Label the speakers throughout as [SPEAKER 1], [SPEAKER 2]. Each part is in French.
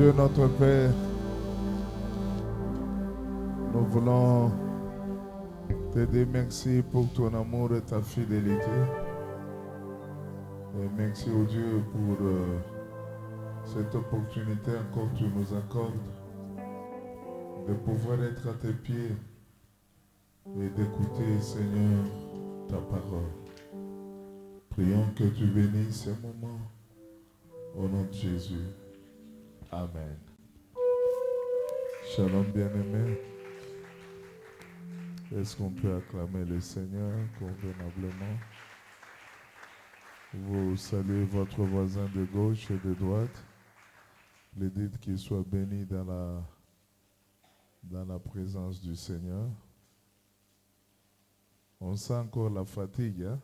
[SPEAKER 1] Dieu, notre Père, nous voulons te dire merci pour ton amour et ta fidélité. Et merci au Dieu pour cette opportunité encore que tu nous accordes de pouvoir être à tes pieds et d'écouter, Seigneur, ta parole. Prions que tu bénisses ce moment au nom de Jésus. Amen. Shalom bien-aimés. Est-ce qu'on peut acclamer le Seigneur convenablement? Vous saluez votre voisin de gauche et de droite. Lui dites qu'il soit béni dans la présence du Seigneur. On sent encore la fatigue, hein?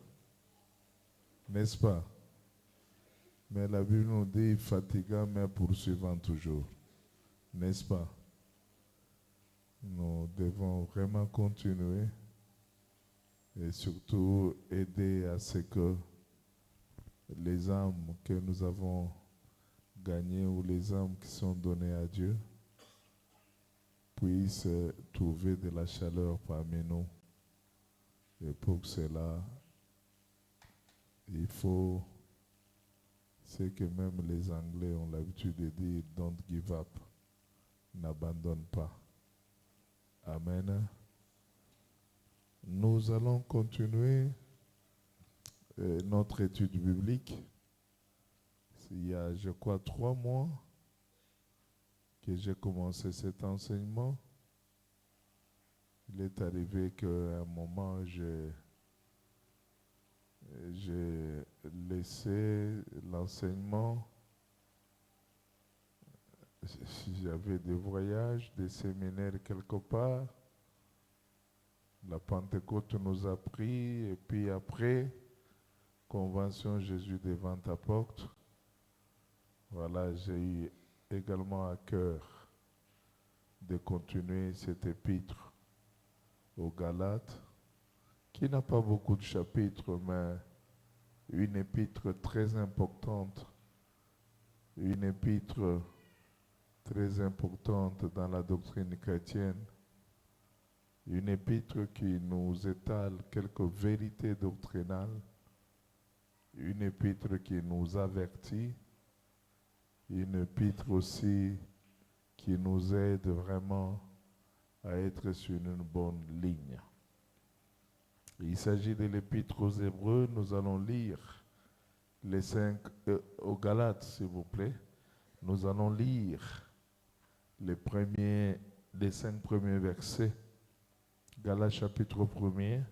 [SPEAKER 1] N'est-ce pas? Mais la Bible nous dit fatigant mais poursuivant toujours. N'est-ce pas? Nous devons vraiment continuer et surtout aider à ce que les âmes que nous avons gagnées ou les âmes qui sont données à Dieu puissent trouver de la chaleur parmi nous. Et pour cela, il faut ce que même les Anglais ont l'habitude de dire, don't give up, n'abandonne pas. Amen. Nous allons continuer notre étude biblique. Il y a, je crois, 3 mois que j'ai commencé cet enseignement. Il est arrivé qu'à un moment, j'ai laissé l'enseignement. J'avais des voyages, des séminaires quelque part. La Pentecôte nous a pris et puis après, Convention Jésus devant ta porte. Voilà, j'ai eu également à cœur de continuer cet épître aux Galates, qui n'a pas beaucoup de chapitres, mais une épître très importante, une épître très importante dans la doctrine chrétienne, une épître qui nous étale quelques vérités doctrinales, une épître qui nous avertit, une épître aussi qui nous aide vraiment à être sur une bonne ligne. Il s'agit de l'épître aux Hébreux. Nous allons lire les 5 aux Galates, s'il vous plaît. Nous allons lire les 5 premiers versets. Galates chapitre 1er.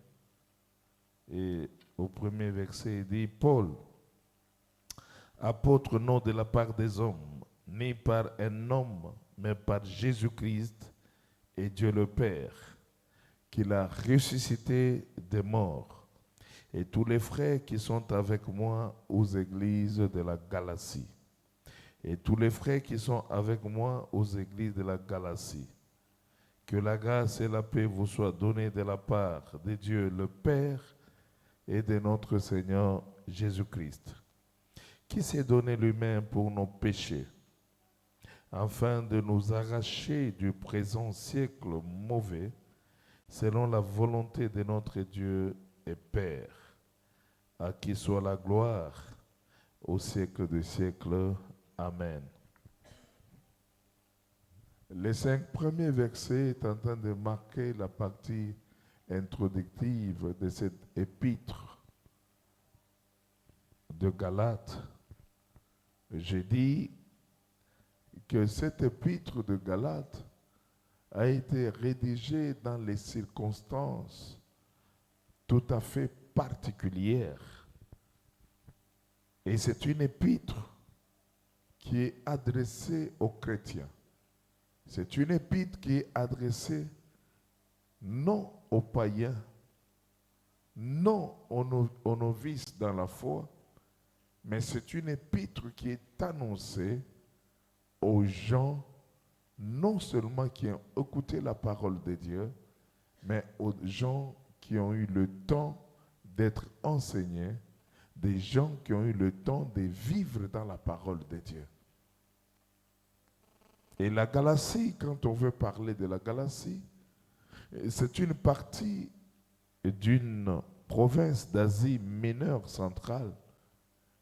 [SPEAKER 1] Et au premier verset, il dit, Paul, apôtre non de la part des hommes, ni par un homme, mais par Jésus-Christ et Dieu le Père, qu'il a ressuscité des morts, et tous les frères qui sont avec moi aux églises de la Galatie. Et tous les frères qui sont avec moi aux églises de la Galatie. Que la grâce et la paix vous soient données de la part de Dieu le Père et de notre Seigneur Jésus-Christ, qui s'est donné lui-même pour nos péchés, afin de nous arracher du présent siècle mauvais, selon la volonté de notre Dieu et Père, à qui soit la gloire au siècle des siècles. Amen. Les 5 premiers versets sont en train de marquer la partie introductive de cette épître de Galates. J'ai dit que cette épître de Galates a été rédigée dans les circonstances tout à fait particulières. Et c'est une épître qui est adressée aux chrétiens. C'est une épître qui est adressée non aux païens, non aux novices dans la foi, mais c'est une épître qui est annoncée aux gens, non seulement qui ont écouté la parole de Dieu, mais aux gens qui ont eu le temps d'être enseignés, des gens qui ont eu le temps de vivre dans la parole de Dieu. Et la Galatie, quand on veut parler de la Galatie, c'est une partie d'une province d'Asie mineure centrale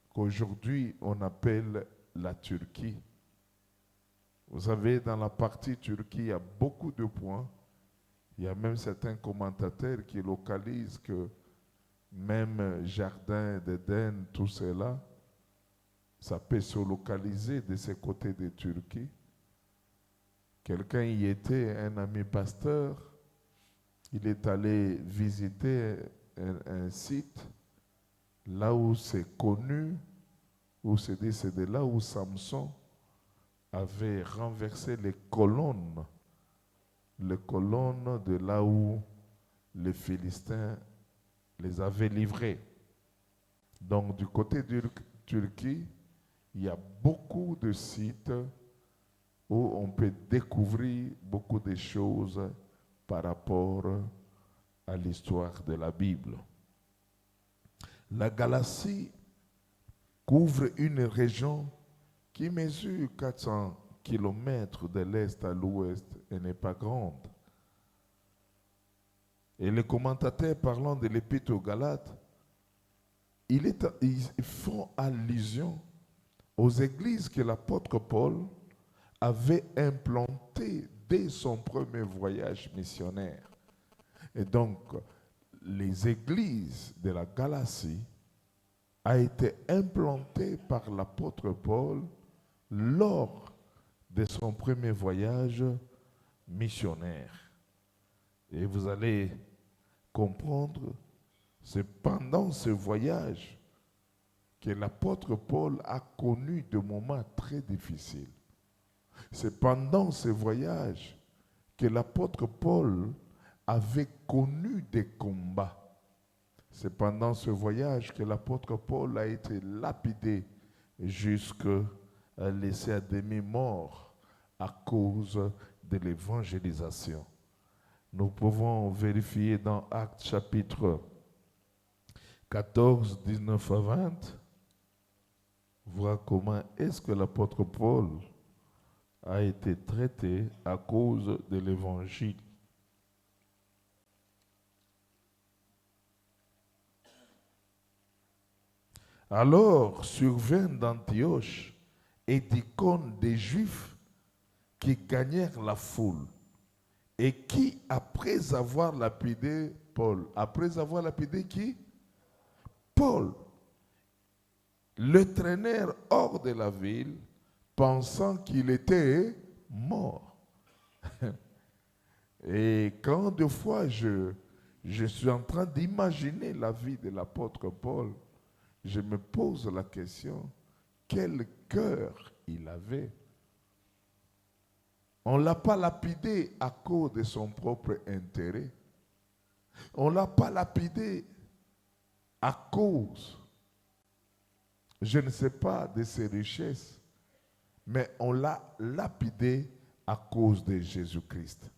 [SPEAKER 1] qu'aujourd'hui on appelle la Turquie. Vous savez, dans la partie Turquie, il y a beaucoup de points. Il y a même certains commentateurs qui localisent que même Jardin d'Éden, tout cela, ça peut se localiser de ces côtés de Turquie. Quelqu'un y était, un ami pasteur, il est allé visiter un site là où c'est connu, où c'est dit c'est de là où Samson avait renversé les colonnes de là où les Philistins les avaient livrés. Donc du côté de Turquie, il y a beaucoup de sites où on peut découvrir beaucoup de choses par rapport à l'histoire de la Bible. La Galatie couvre une région qui mesure 400 km de l'est à l'ouest et n'est pas grande. Et les commentateurs parlant de l'Épître aux Galates, ils font allusion aux églises que l'apôtre Paul avait implantées dès son premier voyage missionnaire. Et donc, les églises de la Galatie a été implantées par l'apôtre Paul lors de son premier voyage missionnaire. Et vous allez comprendre, c'est pendant ce voyage que l'apôtre Paul a connu des moments très difficiles. C'est pendant ce voyage que l'apôtre Paul avait connu des combats. C'est pendant ce voyage que l'apôtre Paul a été lapidé jusqu'à laissé à demi-mort à cause de l'évangélisation. Nous pouvons vérifier dans Actes chapitre 14, 19 à 20, voir comment est-ce que l'apôtre Paul a été traité à cause de l'évangile. Alors survinrent d'Antioche et d'Icône des Juifs qui gagnèrent la foule et qui, après avoir lapidé Paul, après avoir lapidé qui? Paul, le traînèrent hors de la ville, pensant qu'il était mort. Et quand deux fois je suis en train d'imaginer la vie de l'apôtre Paul, je me pose la question, quel cœur il avait? On ne l'a pas lapidé à cause de son propre intérêt. On ne l'a pas lapidé à cause, je ne sais pas, de ses richesses, mais on l'a lapidé à cause de Jésus-Christ.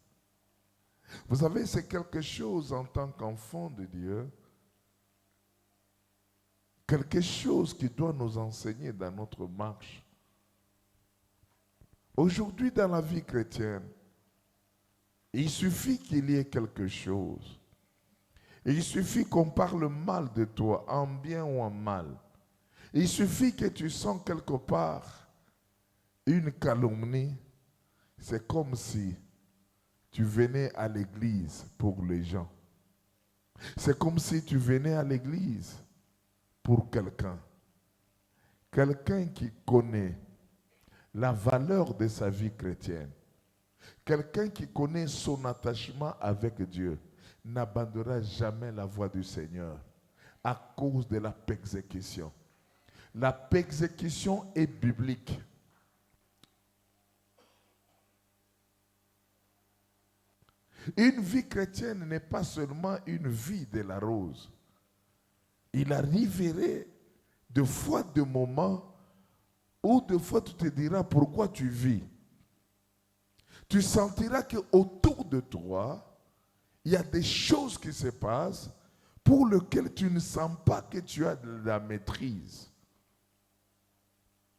[SPEAKER 1] Vous savez, c'est quelque chose en tant qu'enfant de Dieu, quelque chose qui doit nous enseigner dans notre marche. Aujourd'hui, dans la vie chrétienne, il suffit qu'il y ait quelque chose. Il suffit qu'on parle mal de toi, en bien ou en mal. Il suffit que tu sens quelque part une calomnie. C'est comme si tu venais à l'église pour les gens. C'est comme si tu venais à l'église pour quelqu'un. Quelqu'un qui connaît la valeur de sa vie chrétienne. Quelqu'un qui connaît son attachement avec Dieu n'abandonnera jamais la voie du Seigneur à cause de la persécution. La persécution est biblique. Une vie chrétienne n'est pas seulement une vie de la rose. Il arriverait de fois de moments où de fois tu te diras pourquoi tu vis. Tu sentiras qu'autour de toi, il y a des choses qui se passent pour lesquelles tu ne sens pas que tu as de la maîtrise.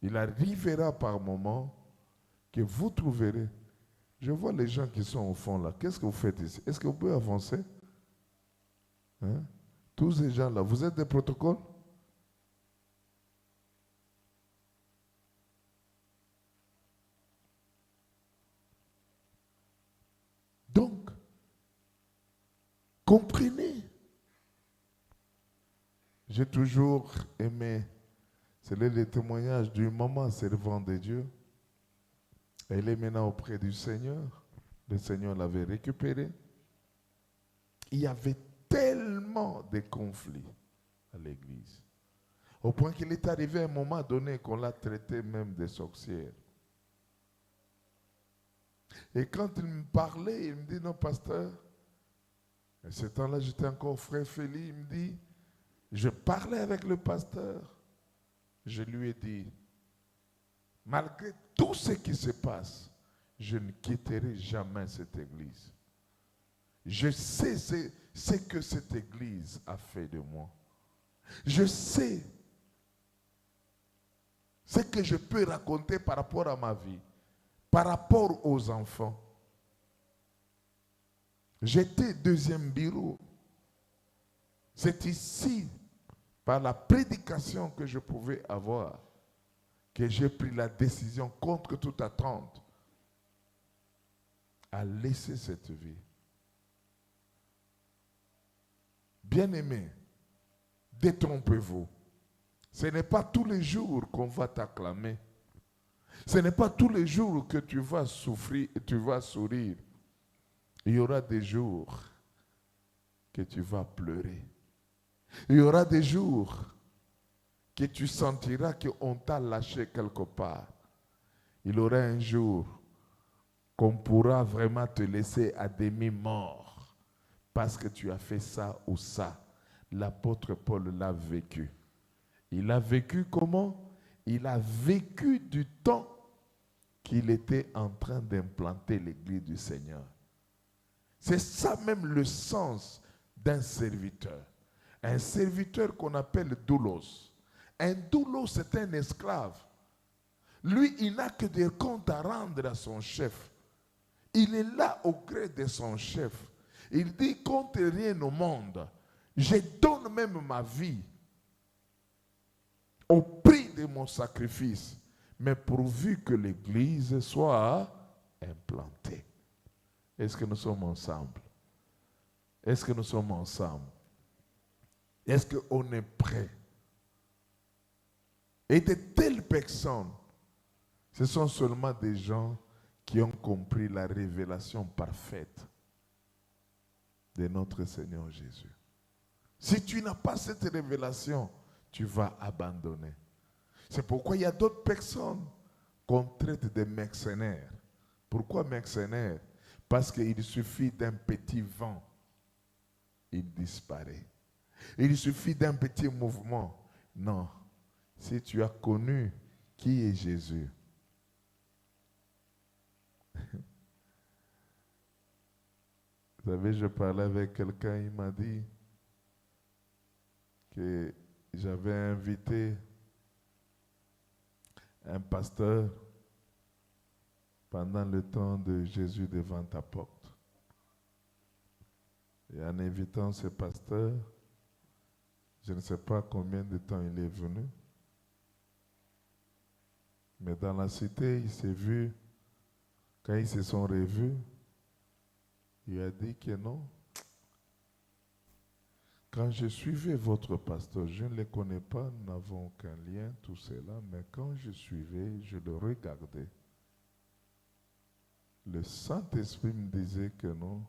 [SPEAKER 1] Il arrivera par moments que vous trouverez. Je vois les gens qui sont au fond là. Qu'est-ce que vous faites ici? Est-ce que vous pouvez avancer? Hein? Tous ces gens-là, vous êtes des protocoles? Donc, comprenez. J'ai toujours aimé, c'est le témoignage d'une maman servant de Dieu. Elle est maintenant auprès du Seigneur. Le Seigneur l'avait récupérée. Il y avait tellement de conflits à l'église. Au point qu'il est arrivé à un moment donné qu'on l'a traité même de sorcière. Et quand il me parlait, il me dit, non, pasteur, à ce temps-là, j'étais encore frère Félix, il me dit, je parlais avec le pasteur. Je lui ai dit, malgré tout ce qui se passe, je ne quitterai jamais cette église. Je sais ce que cette église a fait de moi. Je sais ce que je peux raconter par rapport à ma vie, par rapport aux enfants. J'étais deuxième bureau. C'est ici, par la prédication que je pouvais avoir, que j'ai pris la décision contre toute attente à laisser cette vie. Bien-aimés, détrompez-vous. Ce n'est pas tous les jours qu'on va t'acclamer. Ce n'est pas tous les jours que tu vas souffrir et tu vas sourire. Il y aura des jours que tu vas pleurer. Il y aura des jours que tu sentiras qu'on t'a lâché quelque part. Il y aura un jour qu'on pourra vraiment te laisser à demi-mort parce que tu as fait ça ou ça. L'apôtre Paul l'a vécu. Il a vécu comment? Il a vécu du temps qu'il était en train d'implanter l'église du Seigneur. C'est ça même le sens d'un serviteur. Un serviteur qu'on appelle doulos. Un doulos, c'est un esclave. Lui, il n'a que des comptes à rendre à son chef. Il est là au gré de son chef. Il dit, compte rien au monde. Je donne même ma vie au prix de mon sacrifice, mais pourvu que l'église soit implantée. Est-ce que nous sommes ensemble? Est-ce que nous sommes ensemble? Est-ce qu'on est prêt? Et de telles personnes, ce sont seulement des gens qui ont compris la révélation parfaite de notre Seigneur Jésus. Si tu n'as pas cette révélation, tu vas abandonner. C'est pourquoi il y a d'autres personnes qu'on traite de mercenaires. Pourquoi mercenaires? Parce qu'il suffit d'un petit vent, il disparaît. Il suffit d'un petit mouvement. Non. Si tu as connu qui est Jésus, vous savez, je parlais avec quelqu'un, il m'a dit que j'avais invité un pasteur pendant le temps de Jésus devant ta porte. Et en invitant ce pasteur, je ne sais pas combien de temps il est venu, mais dans la cité, il s'est vu, quand ils se sont revus, il a dit que non. Quand je suivais votre pasteur, je ne le connais pas, nous n'avons aucun lien, tout cela, mais quand je suivais, je le regardais. Le Saint-Esprit me disait que non,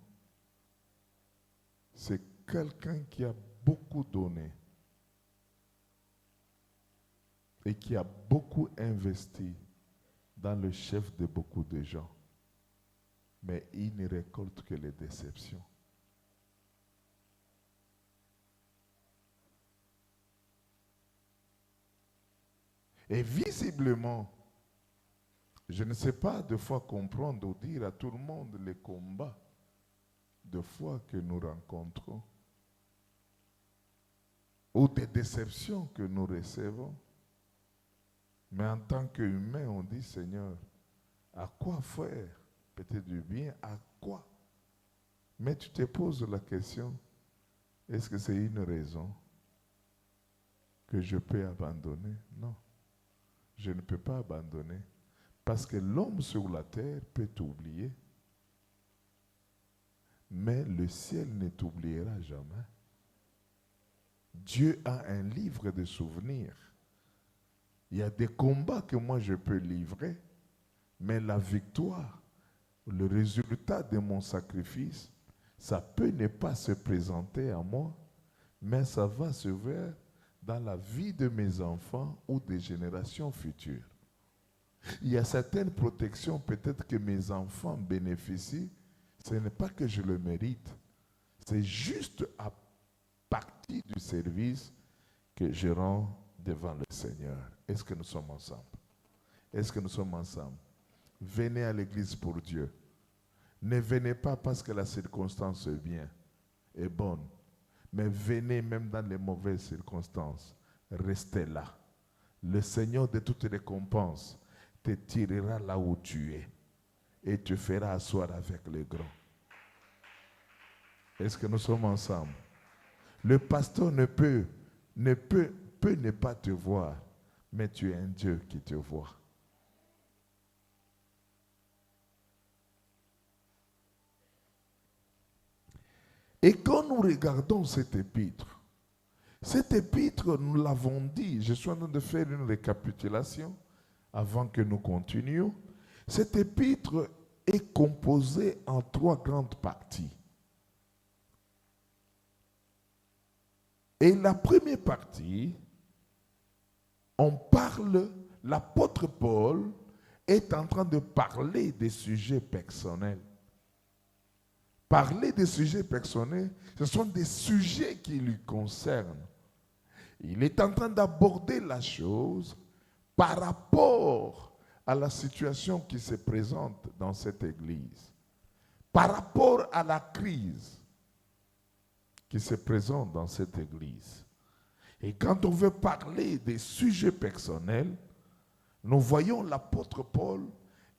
[SPEAKER 1] c'est quelqu'un qui a beaucoup donné et qui a beaucoup investi dans le chef de beaucoup de gens. Mais il ne récolte que les déceptions. Et visiblement, je ne sais pas de fois comprendre ou dire à tout le monde les combats de foi que nous rencontrons ou des déceptions que nous recevons. Mais en tant qu'humain, on dit, Seigneur, À quoi faire? Peut-être du bien, à quoi? Mais tu te poses la question, est-ce que c'est une raison que je peux abandonner? Non, je ne peux pas abandonner. Parce que l'homme sur la terre peut t'oublier, mais le ciel ne t'oubliera jamais. Dieu a un livre de souvenirs. Il y a des combats que moi je peux livrer, mais la victoire, le résultat de mon sacrifice, ça peut ne pas se présenter à moi, mais ça va se voir dans la vie de mes enfants ou des générations futures. Il y a certaines protections peut-être que mes enfants bénéficient, ce n'est pas que je le mérite, c'est juste à partie du service que je rends devant le Seigneur. Est-ce que nous sommes ensemble? Est-ce que nous sommes ensemble? Venez à l'église pour Dieu. Ne venez pas parce que la circonstance est bien, est bonne, mais venez même dans les mauvaises circonstances. Restez là. Le Seigneur de toutes récompenses te tirera là où tu es et te fera asseoir avec les grands. Est-ce que nous sommes ensemble? Le pasteur peut ne pas te voir, mais tu es un Dieu qui te voit. Et quand nous regardons cet épître, nous l'avons dit, je suis en train de faire une récapitulation avant que nous continuions. Cet épître est composé en 3 grandes parties. Et la première partie, l'apôtre Paul est en train de parler des sujets personnels. Parler des sujets personnels, ce sont des sujets qui lui concernent. Il est en train d'aborder la chose par rapport à la situation qui se présente dans cette église, par rapport à la crise qui se présente dans cette église. Et quand on veut parler des sujets personnels, nous voyons l'apôtre Paul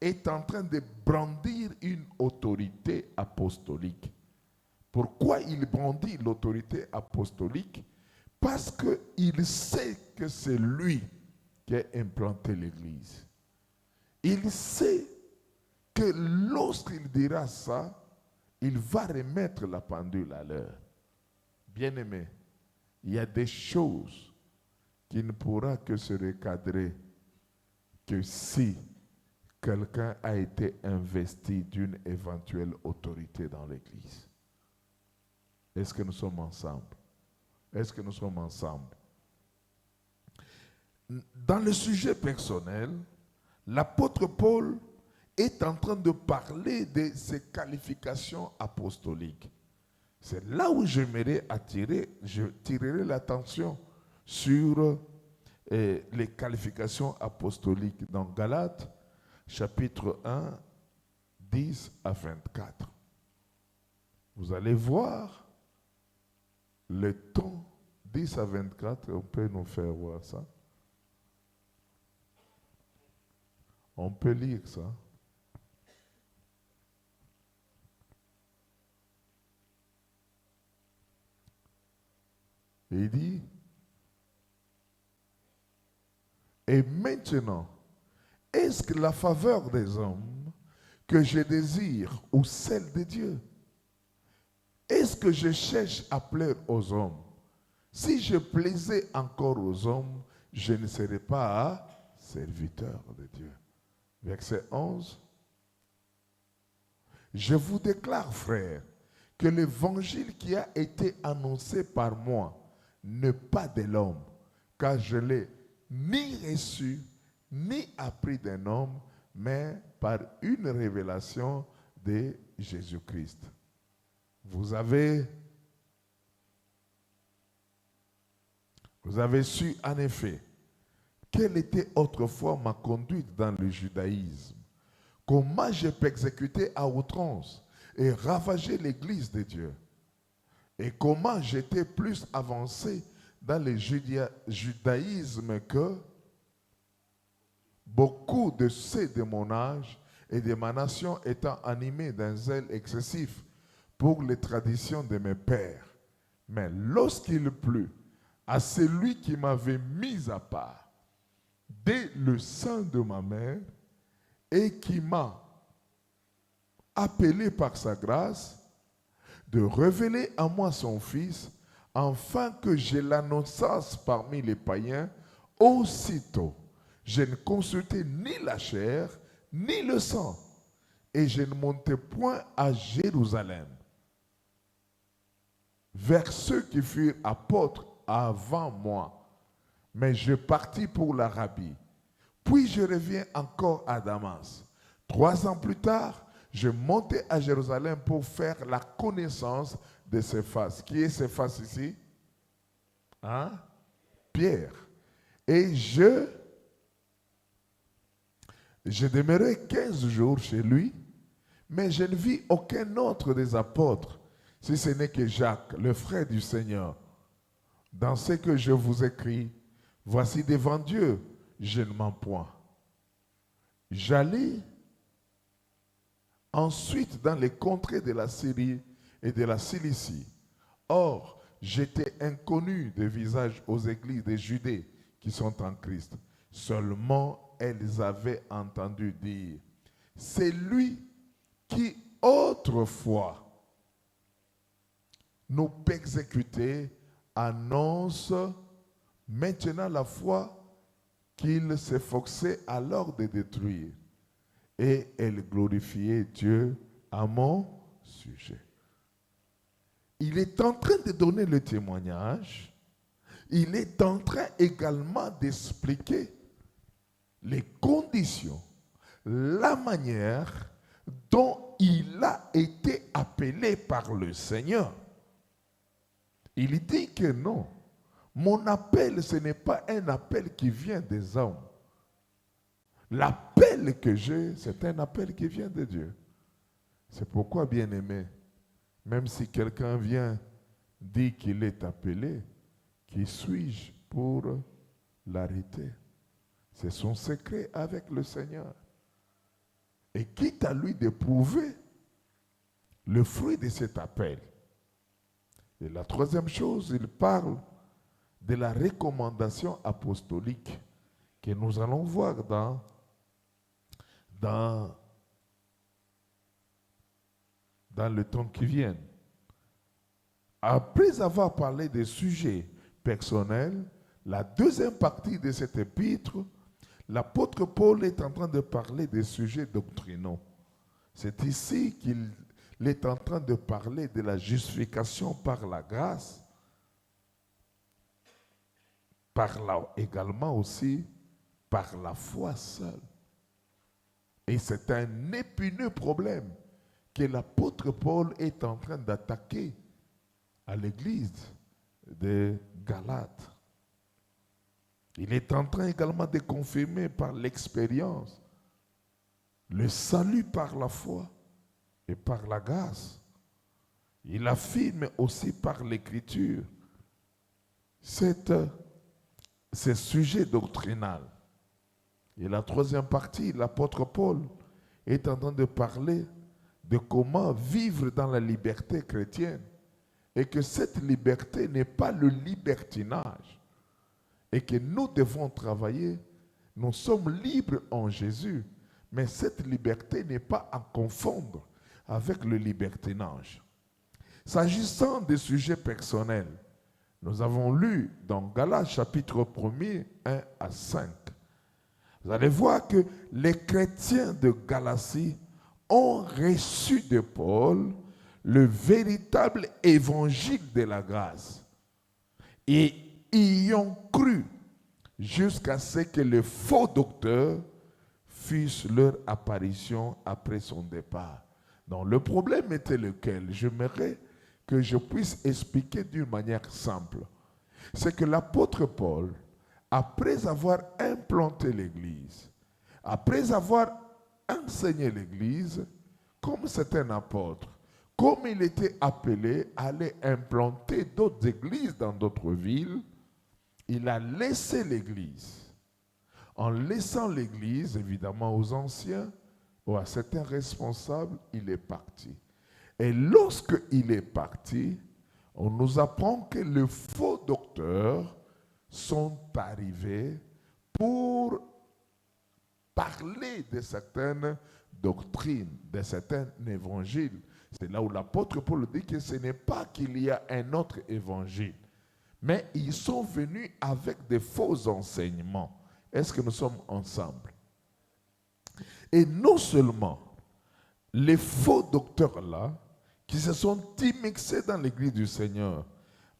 [SPEAKER 1] est en train de brandir une autorité apostolique. Pourquoi il brandit l'autorité apostolique? Parce qu'il sait que c'est lui qui a implanté l'église. Il sait que lorsqu'il dira ça, il va remettre la pendule à l'heure. Bien-aimé, il y a des choses qui ne pourra que se recadrer que si quelqu'un a été investi d'une éventuelle autorité dans l'Église. Est-ce que nous sommes ensemble? Est-ce que nous sommes ensemble? Dans le sujet personnel, l'apôtre Paul est en train de parler de ses qualifications apostoliques. C'est là où je tirerai l'attention sur les qualifications apostoliques dans Galates, chapitre 1, 10 à 24. Vous allez voir le temps 10 à 24, on peut nous faire voir ça. On peut lire ça. Et il dit, et maintenant, est-ce que la faveur des hommes que je désire ou celle de Dieu? Est-ce que je cherche à plaire aux hommes? Si je plaisais encore aux hommes, je ne serais pas serviteur de Dieu. Verset 11. Je vous déclare, frères, que l'évangile qui a été annoncé par moi n'est pas de l'homme, car je l'ai ni reçu, ni appris d'un homme, mais par une révélation de Jésus-Christ. Vous avez su en effet quelle était autrefois ma conduite dans le judaïsme, comment j'ai persécuté à outrance et ravagé l'église de Dieu, et comment j'étais plus avancé dans le judaïsme que beaucoup de ceux de mon âge, et de ma nation étant animé d'un zèle excessif pour les traditions de mes pères. Mais lorsqu'il plut à celui qui m'avait mis à part dès le sein de ma mère et qui m'a appelé par sa grâce, de révéler à moi son Fils, afin que je l'annonçasse parmi les païens, aussitôt, je ne consultai ni la chair, ni le sang, et je ne montai point à Jérusalem, vers ceux qui furent apôtres avant moi, mais je partis pour l'Arabie. Puis je reviens encore à Damas. 3 ans plus tard, je montai à Jérusalem pour faire la connaissance de Céphas. Qui est Céphas ici? Hein? Pierre. Et je demeurai 15 jours chez lui, mais je ne vis aucun autre des apôtres, si ce n'est que Jacques, le frère du Seigneur. Dans ce que je vous écris, voici devant Dieu, je ne mens point. J'allais ensuite dans les contrées de la Syrie et de la Cilicie. Or, j'étais inconnu de visage aux églises des Judées qui sont en Christ. Seulement, elles avaient entendu dire, c'est lui qui autrefois nous persécutait, annonce maintenant la foi qu'il s'efforçait alors de détruire. Et elle glorifiait Dieu à mon sujet. Il est en train de donner le témoignage. Il est en train également d'expliquer les conditions, la manière dont il a été appelé par le Seigneur. Il dit que non, mon appel, ce n'est pas un appel qui vient des hommes. L'appel que j'ai, c'est un appel qui vient de Dieu. C'est pourquoi, bien-aimé, même si quelqu'un vient dire qu'il est appelé, qui suis-je pour l'arrêter? C'est son secret avec le Seigneur. Et quitte à lui d'éprouver le fruit de cet appel. Et la troisième chose, il parle de la recommandation apostolique que nous allons voir dans le temps qui vient. Après avoir parlé des sujets personnels, la deuxième partie de cet épître, l'apôtre Paul est en train de parler des sujets doctrinaux. C'est ici qu'il est en train de parler de la justification par la grâce, également aussi par la foi seule. Et c'est un épineux problème que l'apôtre Paul est en train d'attaquer à l'église de Galates. Il est en train également de confirmer par l'expérience le salut par la foi et par la grâce. Il affirme aussi par l'écriture ce sujet doctrinal. Et la troisième partie, l'apôtre Paul est en train de parler de comment vivre dans la liberté chrétienne et que cette liberté n'est pas le libertinage et que nous devons travailler. Nous sommes libres en Jésus, mais cette liberté n'est pas à confondre avec le libertinage. S'agissant des sujets personnels, nous avons lu dans Galates chapitre 1er, 1 à 5. Vous allez voir que les chrétiens de Galatie ont reçu de Paul le véritable évangile de la grâce et y ont cru jusqu'à ce que les faux docteurs fissent leur apparition après son départ. Donc le problème était lequel? J'aimerais que je puisse expliquer d'une manière simple. C'est que l'apôtre Paul, après avoir implanté l'Église, après avoir enseigné l'Église, comme c'est un apôtre, comme il était appelé à aller implanter d'autres églises dans d'autres villes, il a laissé l'Église. En laissant l'Église, évidemment aux anciens, ou à certains responsables, il est parti. Et lorsqu'il est parti, on nous apprend que les faux docteurs sont arrivés pour parler de certaines doctrines, de certains évangiles. C'est là où l'apôtre Paul dit que ce n'est pas qu'il y a un autre évangile, mais ils sont venus avec des faux enseignements. Est-ce que nous sommes ensemble? Et non seulement les faux docteurs-là, qui se sont immixés dans l'église du Seigneur,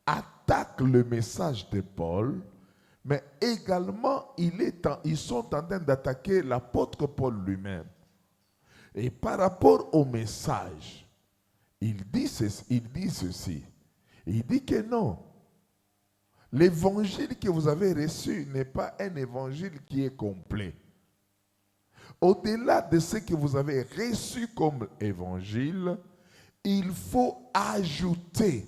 [SPEAKER 1] attaquent le message de Paul, mais également ils sont en train d'attaquer l'apôtre Paul lui-même. Et par rapport au message, il dit ceci. Il dit que non, l'évangile que vous avez reçu n'est pas un évangile qui est complet. Au-delà de ce que vous avez reçu comme évangile, il faut ajouter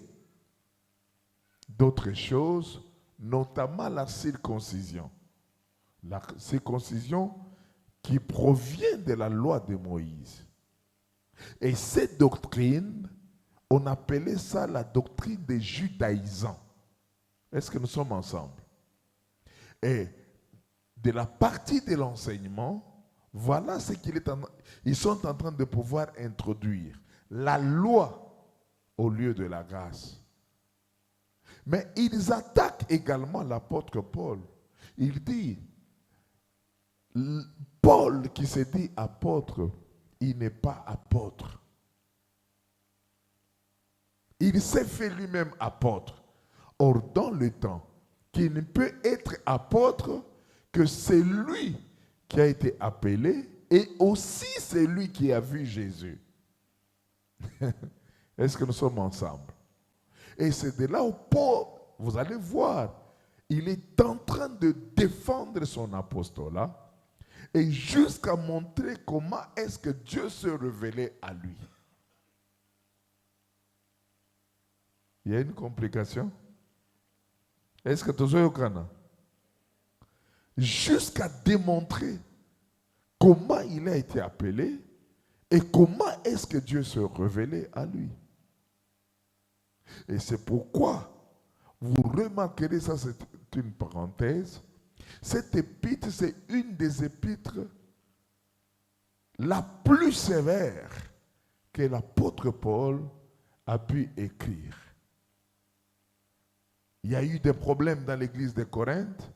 [SPEAKER 1] d'autres choses, notamment la circoncision. La circoncision qui provient de la loi de Moïse. Et cette doctrine, on appelait ça la doctrine des judaïsants. Est-ce que nous sommes ensemble? Et de la partie de l'enseignement, voilà ce qu'ils sont en train de pouvoir introduire. La loi au lieu de la grâce. Mais ils attaquent également l'apôtre Paul. Il dit, Paul qui se dit apôtre, il n'est pas apôtre. Il s'est fait lui-même apôtre. Or, dans le temps, qu'il ne peut être apôtre que c'est lui qui a été appelé et aussi c'est lui qui a vu Jésus. Est-ce que nous sommes ensemble? Et c'est de là où Paul, vous allez voir, il est en train de défendre son apostolat et jusqu'à montrer comment est-ce que Dieu se révélait à lui. Il y a une complication? Est-ce que tu es au Canada? Jusqu'à démontrer comment il a été appelé et comment est-ce que Dieu se révélait à lui. Et c'est pourquoi, vous remarquerez, ça c'est une parenthèse, cette épître, c'est une des épîtres la plus sévère que l'apôtre Paul a pu écrire. Il y a eu des problèmes dans l'église de Corinthe.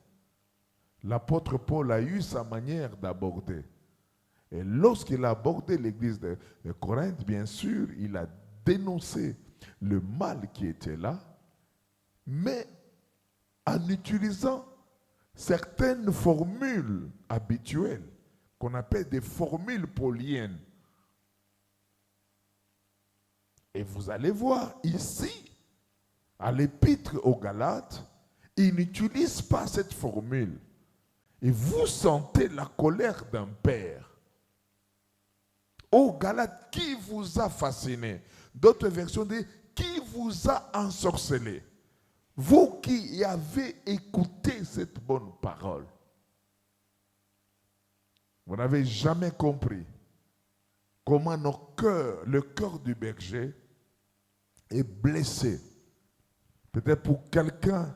[SPEAKER 1] L'apôtre Paul a eu sa manière d'aborder. Et lorsqu'il a abordé l'église de Corinthe, bien sûr, il a dénoncé le mal qui était là, mais en utilisant certaines formules habituelles qu'on appelle des formules pauliennes. Et vous allez voir ici, à l'épître aux Galates, il n'utilise pas cette formule. Et vous sentez la colère d'un père. Ô Galates, qui vous a fasciné? D'autres versions disent, qui vous a ensorcelé? Vous qui avez écouté cette bonne parole. Vous n'avez jamais compris comment le cœur du berger est blessé. Peut-être pour quelqu'un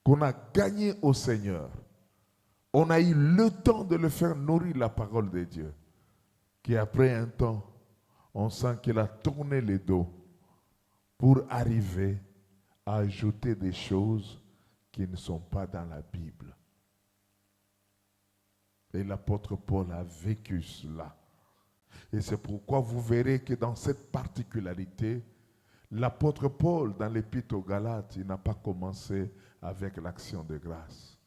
[SPEAKER 1] qu'on a gagné au Seigneur. On a eu le temps de le faire nourrir la parole de Dieu. Qui après un temps, on sent qu'il a tourné le dos pour arriver à ajouter des choses qui ne sont pas dans la Bible. Et l'apôtre Paul a vécu cela. Et c'est pourquoi vous verrez que dans cette particularité, l'apôtre Paul, dans l'épître aux Galates, il n'a pas commencé avec l'action de grâce.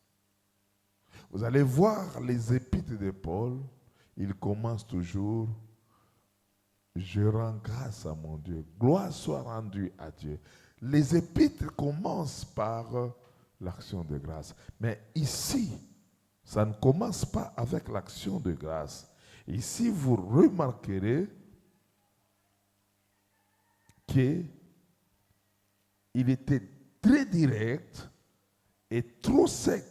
[SPEAKER 1] Vous allez voir les épîtres de Paul, il commence toujours, je rends grâce à mon Dieu, gloire soit rendue à Dieu. Les épîtres commencent par l'action de grâce. Mais ici, ça ne commence pas avec l'action de grâce. Ici, vous remarquerez qu'il était très direct et trop sec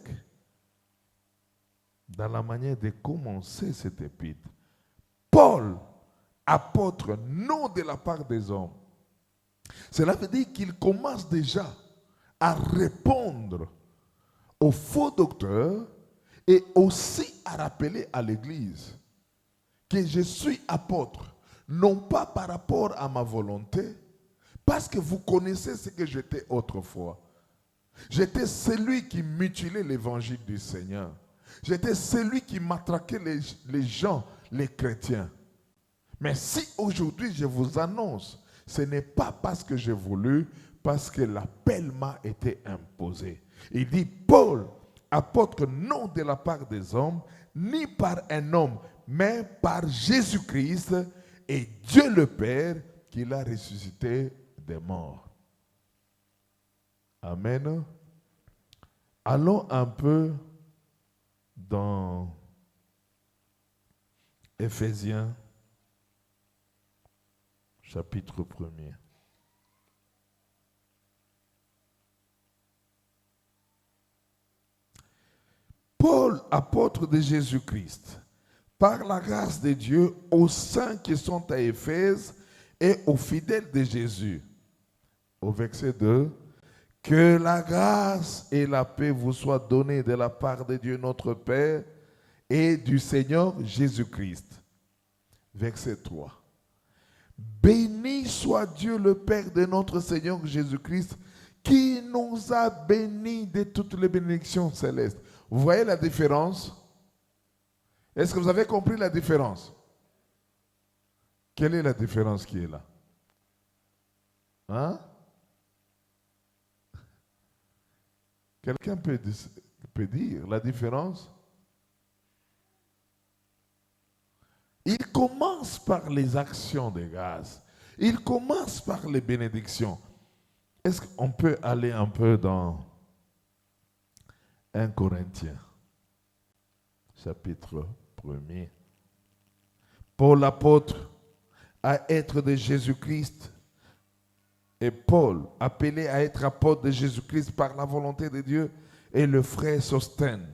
[SPEAKER 1] dans la manière de commencer cette épître. Paul, apôtre, non de la part des hommes. Cela veut dire qu'il commence déjà à répondre aux faux docteurs et aussi à rappeler à l'Église que je suis apôtre, non pas par rapport à ma volonté, parce que vous connaissez ce que j'étais autrefois. J'étais celui qui mutilait l'évangile du Seigneur. J'étais celui qui matraquait les gens, les chrétiens. Mais si aujourd'hui je vous annonce, ce n'est pas parce que j'ai voulu, parce que l'appel m'a été imposé. Il dit, Paul, apôtre non de la part des hommes, ni par un homme, mais par Jésus-Christ et Dieu le Père qui l'a ressuscité des morts. Amen. Allons un peu dans Éphésiens, chapitre 1er. Paul, apôtre de Jésus-Christ, par la grâce de Dieu, aux saints qui sont à Éphèse et aux fidèles de Jésus. Au verset 2, que la grâce et la paix vous soient données de la part de Dieu notre Père et du Seigneur Jésus-Christ. Verset 3. Béni soit Dieu le Père de notre Seigneur Jésus-Christ, qui nous a bénis de toutes les bénédictions célestes. Vous voyez la différence? Est-ce que vous avez compris la différence? Quelle est la différence qui est là? Hein? Quelqu'un peut dire la différence? Il commence par les actions de grâce. Il commence par les bénédictions. Est-ce qu'on peut aller un peu dans 1 Corinthiens, chapitre 1er. Paul l'apôtre, à être de Jésus-Christ, et Paul, appelé à être apôtre de Jésus-Christ par la volonté de Dieu, et le frère Sosthène,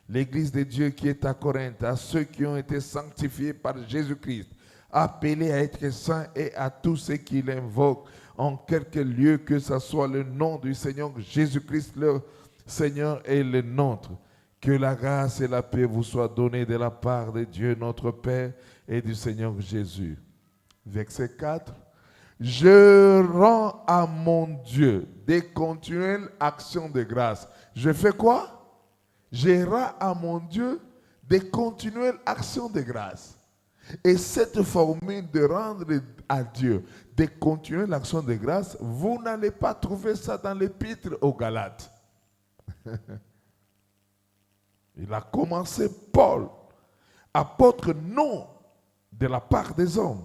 [SPEAKER 1] l'église de Dieu qui est à Corinthe, à ceux qui ont été sanctifiés par Jésus-Christ, appelés à être saints et à tous ceux qui l'invoquent, en quelque lieu que ce soit le nom du Seigneur Jésus-Christ, leur Seigneur et le nôtre. Que la grâce et la paix vous soient données de la part de Dieu notre Père et du Seigneur Jésus. Verset 4. Je rends à mon Dieu des continuelles actions de grâce. Je fais quoi? Je rends à mon Dieu des continuelles actions de grâce. Et cette formule de rendre à Dieu des continuelles actions de grâce, vous n'allez pas trouver ça dans l'épître aux Galates. Il a commencé Paul, apôtre non de la part des hommes,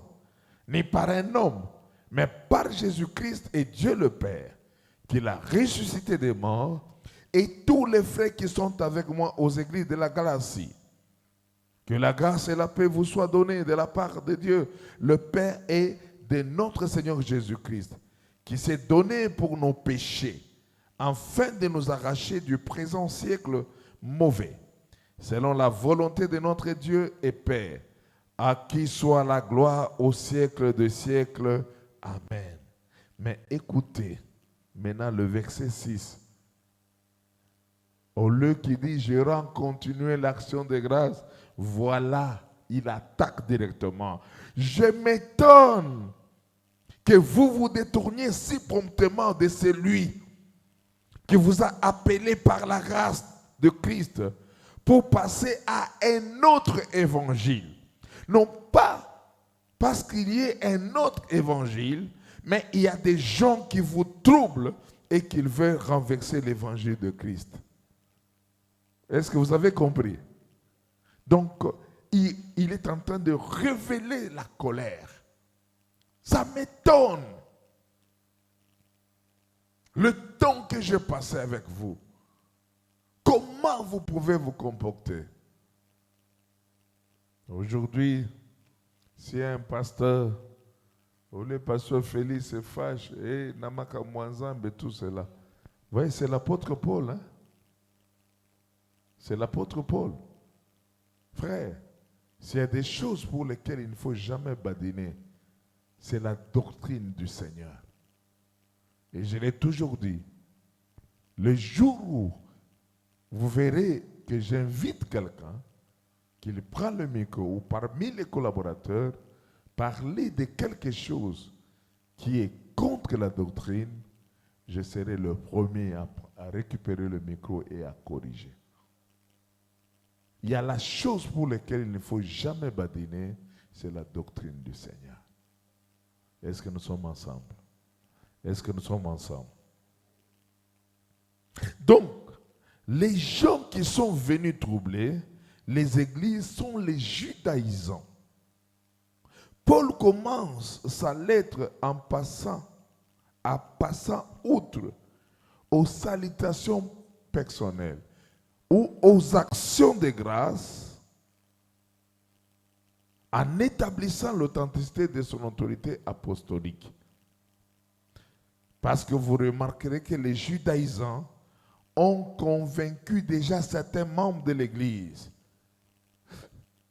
[SPEAKER 1] ni par un homme, mais par Jésus-Christ et Dieu le Père, qui l'a ressuscité des morts, et tous les frères qui sont avec moi aux églises de la Galatie. Que la grâce et la paix vous soient données de la part de Dieu, le Père et de notre Seigneur Jésus-Christ, qui s'est donné pour nos péchés, afin de nous arracher du présent siècle mauvais, selon la volonté de notre Dieu et Père, à qui soit la gloire au siècle des siècles. Amen. Mais écoutez, maintenant le verset 6. Au lieu qu'il dit, je rends continuer l'action de grâce, voilà, il attaque directement. Je m'étonne que vous vous détourniez si promptement de celui qui vous a appelé par la grâce de Christ pour passer à un autre évangile. Non pas parce qu'il y ait un autre évangile, mais il y a des gens qui vous troublent et qui veulent renverser l'évangile de Christ. Est-ce que vous avez compris? Donc, il est en train de révéler la colère. Ça m'étonne. Le temps que j'ai passé avec vous, comment vous pouvez vous comporter? Aujourd'hui, si un pasteur, ou le pasteur Félix se fâche, et Namaka Mouanzambe, tout cela. Vous voyez, c'est l'apôtre Paul. Hein? C'est l'apôtre Paul. Frère, S'il y a des choses pour lesquelles il ne faut jamais badiner, c'est la doctrine du Seigneur. Et je l'ai toujours dit, le jour où vous verrez que j'invite quelqu'un, qu'il prend le micro ou parmi les collaborateurs, parler de quelque chose qui est contre la doctrine, je serai le premier à récupérer le micro et à corriger. Il y a la chose pour laquelle il ne faut jamais badiner, c'est la doctrine du Seigneur. Est-ce que nous sommes ensemble? Est-ce que nous sommes ensemble? Donc, les gens qui sont venus troubler les églises sont les judaïsants. Paul commence sa lettre en passant outre aux salutations personnelles ou aux actions de grâce en établissant l'authenticité de son autorité apostolique. Parce que vous remarquerez que les judaïsants ont convaincu déjà certains membres de l'Église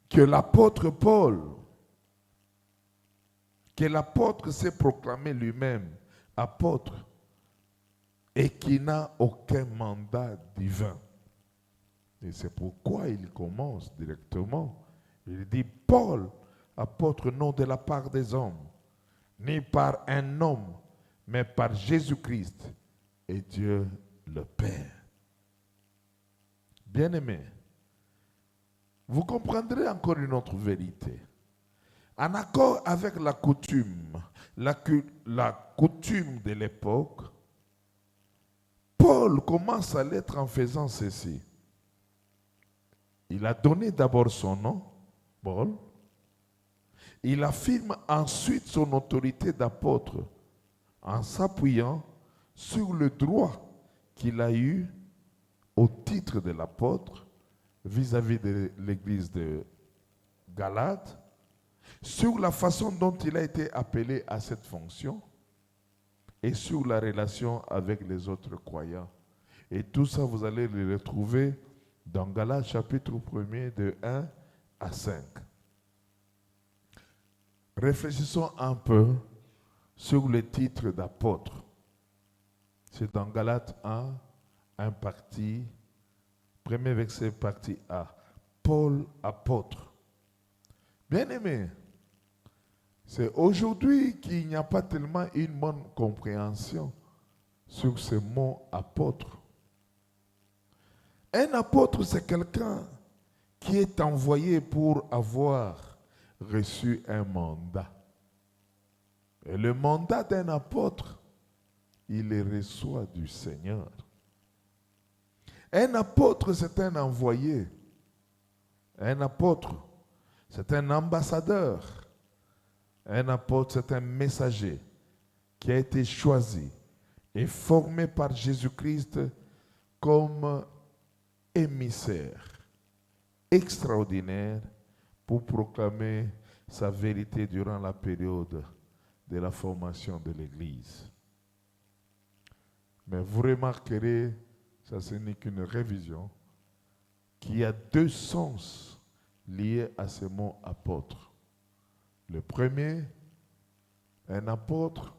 [SPEAKER 1] que l'apôtre Paul, que l'apôtre s'est proclamé lui-même apôtre et qui n'a aucun mandat divin. Et c'est pourquoi il commence directement. Il dit Paul, apôtre non de la part des hommes, ni par un homme, mais par Jésus-Christ et Dieu le Père. Bien-aimés, vous comprendrez encore une autre vérité. En accord avec la coutume, la coutume de l'époque, Paul commence sa lettre en faisant ceci. Il a donné d'abord son nom, Paul. Il affirme ensuite son autorité d'apôtre en s'appuyant sur le droit qu'il a eu au titre de l'apôtre vis-à-vis de l'église de Galate, sur la façon dont il a été appelé à cette fonction et sur la relation avec les autres croyants. Et tout ça, vous allez le retrouver dans Galates chapitre 1er de 1 à 5. Réfléchissons un peu sur le titre d'apôtre. C'est dans Galates 1 partie, premier verset, partie A. Paul, apôtre. Bien-aimé, c'est aujourd'hui qu'il n'y a pas tellement une bonne compréhension sur ce mot apôtre. Un apôtre, c'est quelqu'un qui est envoyé pour avoir reçu un mandat. Et le mandat d'un apôtre, il le reçoit du Seigneur. Un apôtre, c'est un envoyé. Un apôtre, c'est un ambassadeur. Un apôtre, c'est un messager qui a été choisi et formé par Jésus-Christ comme émissaire extraordinaire pour proclamer sa vérité durant la période de la formation de l'Église. Mais vous remarquerez, ça ce n'est qu'une révision, qu'il y a deux sens liés à ce mot apôtre. Le premier, un apôtre,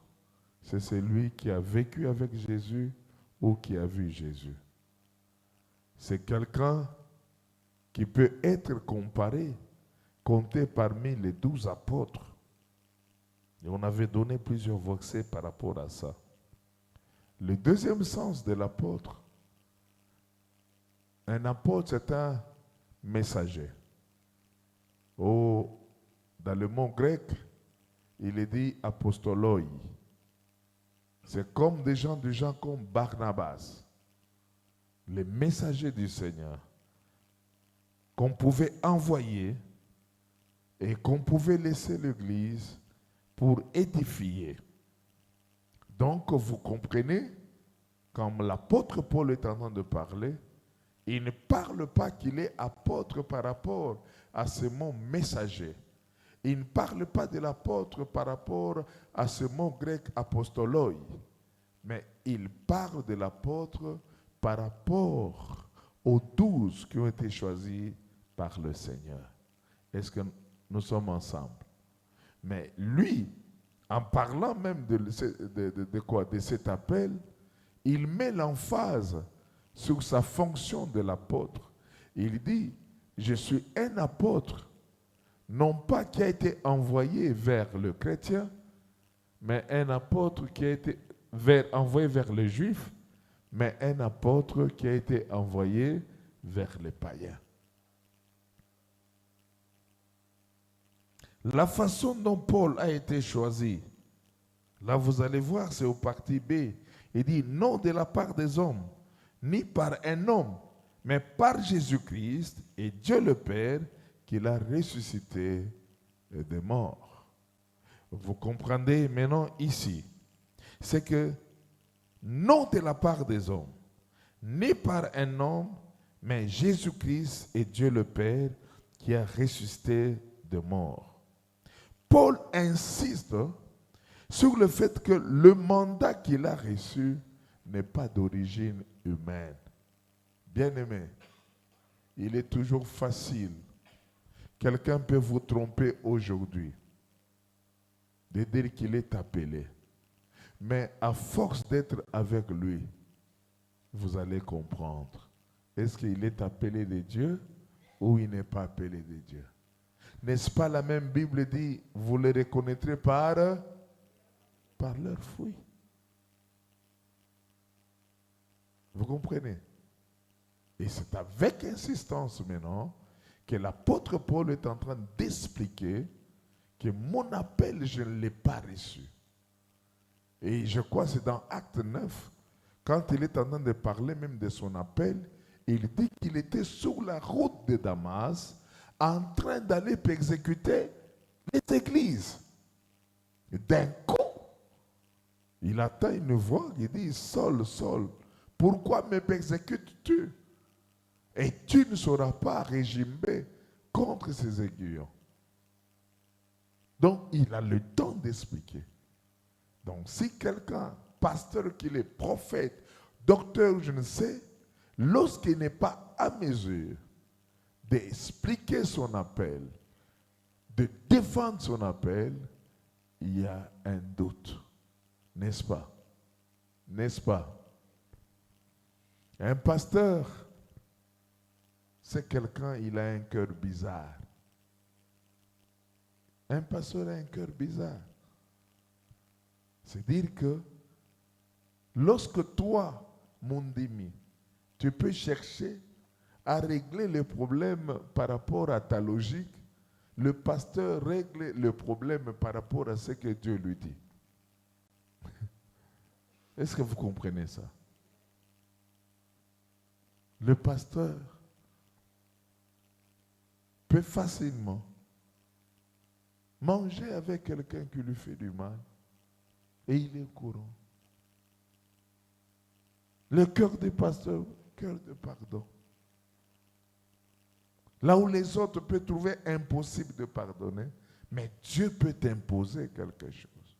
[SPEAKER 1] c'est celui qui a vécu avec Jésus ou qui a vu Jésus. C'est quelqu'un qui peut être comparé, compté parmi les 12 apôtres. Et on avait donné plusieurs versets par rapport à ça. Le deuxième sens de l'apôtre, un apôtre, c'est un messager. Dans le mot grec, il est dit apostoloi. C'est comme des gens du genre comme Barnabas, les messagers du Seigneur, qu'on pouvait envoyer et qu'on pouvait laisser l'Église pour édifier. Donc, vous comprenez, quand l'apôtre Paul est en train de parler, il ne parle pas qu'il est apôtre par rapport à ce mot messager. Il ne parle pas de l'apôtre par rapport à ce mot grec apostoloi, mais il parle de l'apôtre par rapport aux 12 qui ont été choisis par le Seigneur. Est-ce que nous sommes ensemble? Mais lui, en parlant même de quoi? De cet appel, il met l'emphase sur sa fonction de l'apôtre. Il dit, je suis un apôtre, non pas qui a été envoyé vers le chrétien, mais un apôtre qui a été envoyé vers les juifs, mais un apôtre qui a été envoyé vers les païens. La façon dont Paul a été choisi, là vous allez voir, c'est au parti B. Il dit, non de la part des hommes, ni par un homme, mais par Jésus-Christ et Dieu le Père qui l'a ressuscité des morts. Vous comprenez maintenant ici, c'est que non de la part des hommes, ni par un homme, mais Jésus-Christ et Dieu le Père qui a ressuscité des morts. Paul insiste sur le fait que le mandat qu'il a reçu n'est pas d'origine humaine. Bien-aimé, il est toujours facile. Quelqu'un peut vous tromper aujourd'hui, de dire qu'il est appelé. Mais à force d'être avec lui, vous allez comprendre. Est-ce qu'il est appelé de Dieu ou il n'est pas appelé de Dieu? N'est-ce pas la même Bible dit, vous les reconnaîtrez par leurs fruits. Vous comprenez? Et c'est avec insistance maintenant que l'apôtre Paul est en train d'expliquer que mon appel, je ne l'ai pas reçu. Et je crois que c'est dans Acte 9, quand il est en train de parler même de son appel, il dit qu'il était sur la route de Damas, en train d'aller exécuter les églises. D'un coup, il attend une voix qui dit, Saul, Saul, pourquoi me persécutes-tu? Et tu ne sauras pas régimer contre ces aiguillons. Donc, il a le temps d'expliquer. Donc, si quelqu'un, pasteur qu'il est, prophète, docteur, je ne sais, lorsqu'il n'est pas à mesure d'expliquer son appel, de défendre son appel, il y a un doute. N'est-ce pas? N'est-ce pas? Un pasteur, c'est quelqu'un, il a un cœur bizarre. Un pasteur a un cœur bizarre. C'est dire que lorsque toi, mon demi, tu peux chercher à régler le problème par rapport à ta logique, le pasteur règle le problème par rapport à ce que Dieu lui dit. Est-ce que vous comprenez ça? Le pasteur peut facilement manger avec quelqu'un qui lui fait du mal et il est au courant. Le cœur des pasteurs, cœur de pardon. Là où les autres peuvent trouver impossible de pardonner, mais Dieu peut t'imposer quelque chose.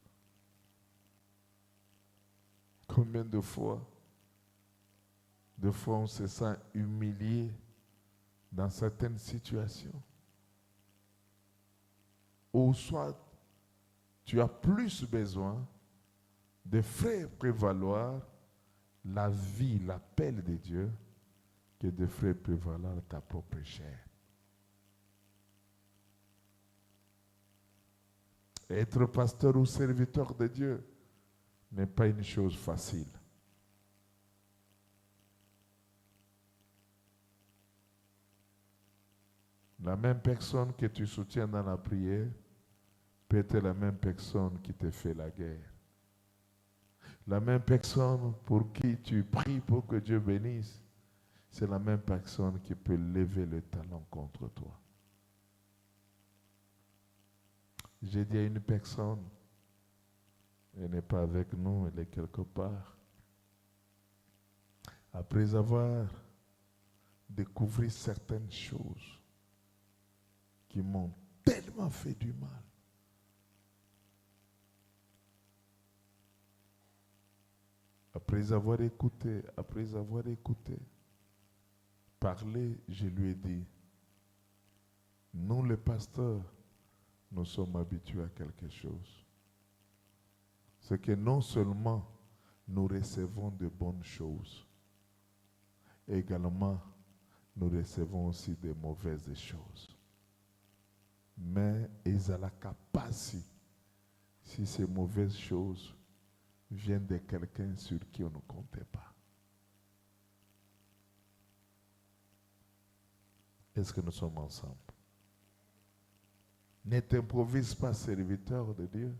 [SPEAKER 1] Combien de fois on se sent humilié dans certaines situations, ou soit tu as plus besoin de faire prévaloir la vie, l'appel de Dieu, que de faire prévaloir ta propre chair. Être pasteur ou serviteur de Dieu n'est pas une chose facile. La même personne que tu soutiens dans la prière peut être la même personne qui te fait la guerre. La même personne pour qui tu pries pour que Dieu bénisse, c'est la même personne qui peut lever le talon contre toi. J'ai dit à une personne, elle n'est pas avec nous, elle est quelque part. Après avoir découvert certaines choses qui m'ont tellement fait du mal, après avoir écouté, parler, je lui ai dit, Nous, les pasteurs, nous sommes habitués à quelque chose. C'est que non seulement nous recevons de bonnes choses, également nous recevons aussi de mauvaises choses. Mais ils ont la capacité, si ces mauvaises choses viennent de quelqu'un sur qui on ne comptait pas. Est-ce que nous sommes ensemble? Ne t'improvise pas serviteur de Dieu.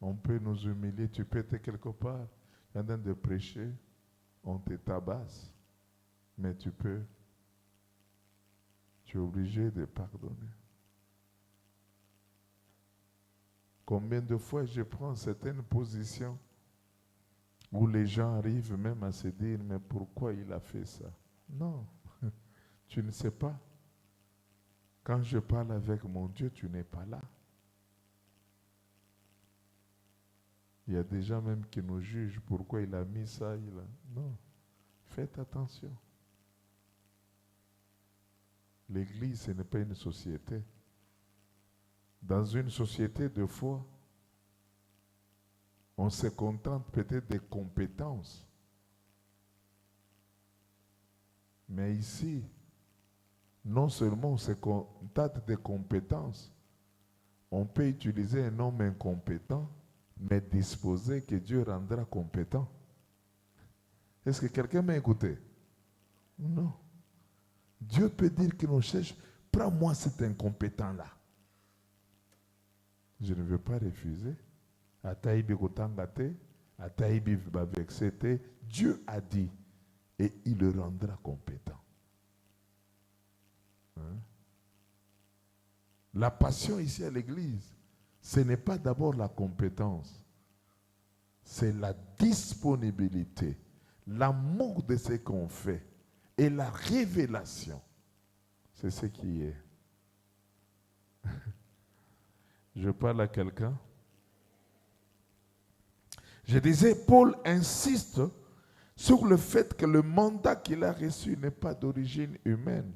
[SPEAKER 1] On peut nous humilier, tu peux être quelque part, en train de prêcher, on te tabasse, mais tu es obligé de pardonner. Combien de fois je prends certaines positions où les gens arrivent même à se dire, mais pourquoi il a fait ça? Non, tu ne sais pas. Quand je parle avec mon Dieu, tu n'es pas là. Il y a des gens même qui nous jugent pourquoi il a mis ça. Non, faites attention. L'Église, ce n'est pas une société. Dans une société de foi, on se contente peut-être des compétences. Mais ici, non seulement on se contente des compétences, on peut utiliser un homme incompétent, mais disposer que Dieu rendra compétent. Est-ce que quelqu'un m'a écouté? Non. Dieu peut dire qu'il nous cherche, prends-moi cet incompétent-là. Je ne veux pas refuser. Dieu a dit et il le rendra compétent. Hein? La passion ici à l'église, ce n'est pas d'abord la compétence, c'est la disponibilité, l'amour de ce qu'on fait et la révélation. C'est ce qui est. Je parle à quelqu'un. Je disais, Paul insiste sur le fait que le mandat qu'il a reçu n'est pas d'origine humaine,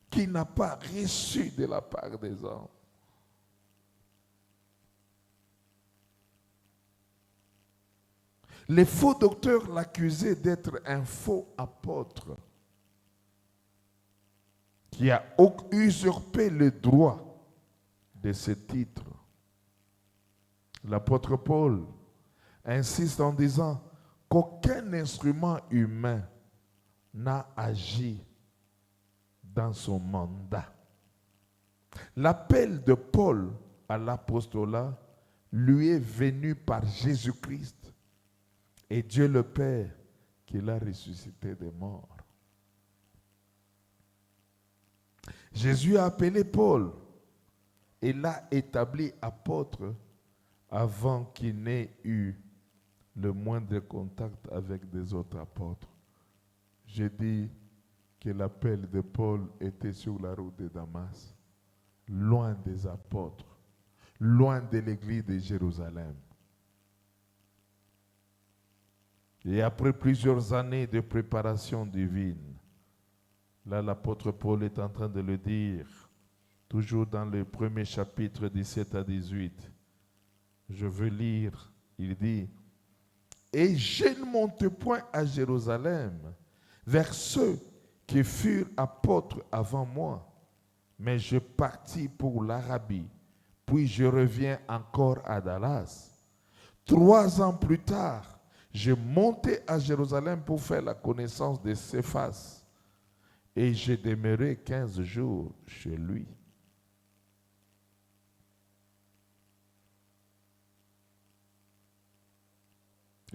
[SPEAKER 1] qu'il n'a pas reçu de la part des hommes. Les faux docteurs l'accusaient d'être un faux apôtre qui a usurpé le droit de ce titre. L'apôtre Paul insiste en disant qu'aucun instrument humain n'a agi dans son mandat. L'appel de Paul à l'apostolat lui est venu par Jésus-Christ et Dieu le Père qui l'a ressuscité des morts. Jésus a appelé Paul et l'a établi apôtre avant qu'il n'ait eu le moindre contact avec des autres apôtres. J'ai dit que l'appel de Paul était sur la route de Damas, loin des apôtres, loin de l'église de Jérusalem. Et après plusieurs années de préparation divine, là l'apôtre Paul est en train de le dire, toujours dans le premier chapitre 17 à 18, je veux lire, il dit, « Et je ne monte point à Jérusalem vers ceux qui furent apôtres avant moi, mais je partis pour l'Arabie, puis je reviens encore à Dallas. 3 ans plus tard, je montai à Jérusalem pour faire la connaissance de Céphas, et j'ai demeuré 15 jours chez lui. »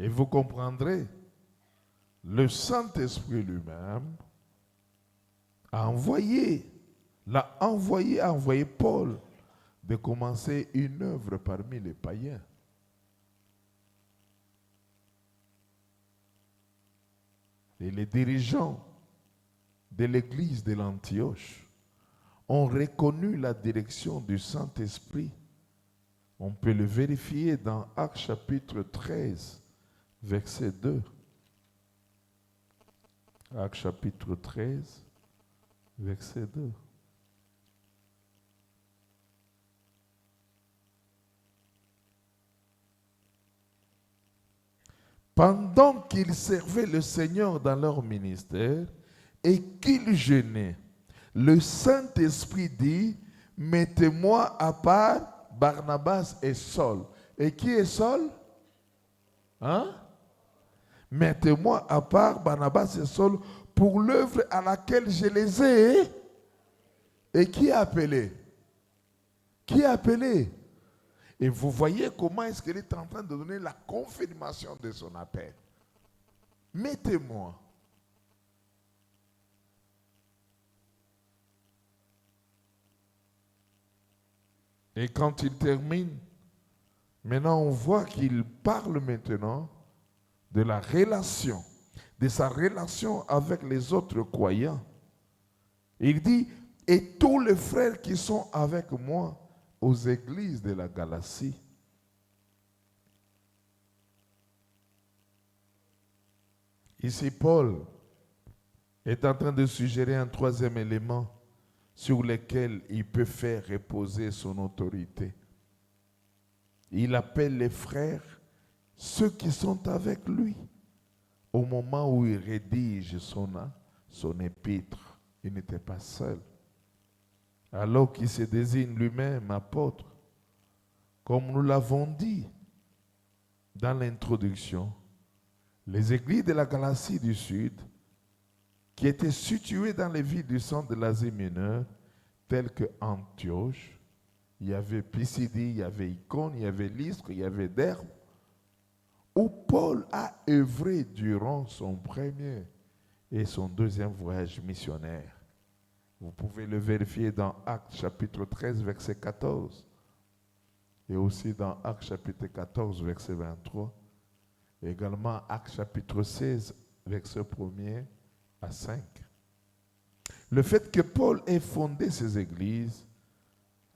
[SPEAKER 1] Et vous comprendrez, le Saint-Esprit lui-même a envoyé Paul de commencer une œuvre parmi les païens. Et les dirigeants de l'église de l'Antioche ont reconnu la direction du Saint-Esprit. On peut le vérifier dans Actes chapitre 13, verset 2. Actes chapitre 13, verset 2. Pendant qu'ils servaient le Seigneur dans leur ministère et qu'ils jeûnaient, le Saint-Esprit dit, mettez-moi à part Barnabas et Saul. Et qui est Saul? Hein? Mettez-moi à part Barnabas et Saul pour l'œuvre à laquelle je les ai. Et qui a appelé? Qui a appelé? Et vous voyez comment est-ce qu'il est en train de donner la confirmation de son appel. Mettez-moi. Et quand il termine, maintenant on voit qu'il parle maintenant de la relation, de sa relation avec les autres croyants. Il dit, et tous les frères qui sont avec moi aux églises de la Galatie. Ici, Paul est en train de suggérer un troisième élément sur lequel il peut faire reposer son autorité. Il appelle les frères, ceux qui sont avec lui, au moment où il rédige son épître. Il n'était pas seul. Alors qu'il se désigne lui-même apôtre, comme nous l'avons dit dans l'introduction, les églises de la Galatie du Sud, qui étaient situées dans les villes du centre de l'Asie mineure, telles que Antioche, il y avait Pisidie, il y avait Icône, il y avait Lystre, il y avait Derbe, où Paul a œuvré durant son premier et son deuxième voyage missionnaire. Vous pouvez le vérifier dans Actes chapitre 13, verset 14, et aussi dans Actes chapitre 14, verset 23, et également Actes chapitre 16, verset 1er à 5. Le fait que Paul ait fondé ces églises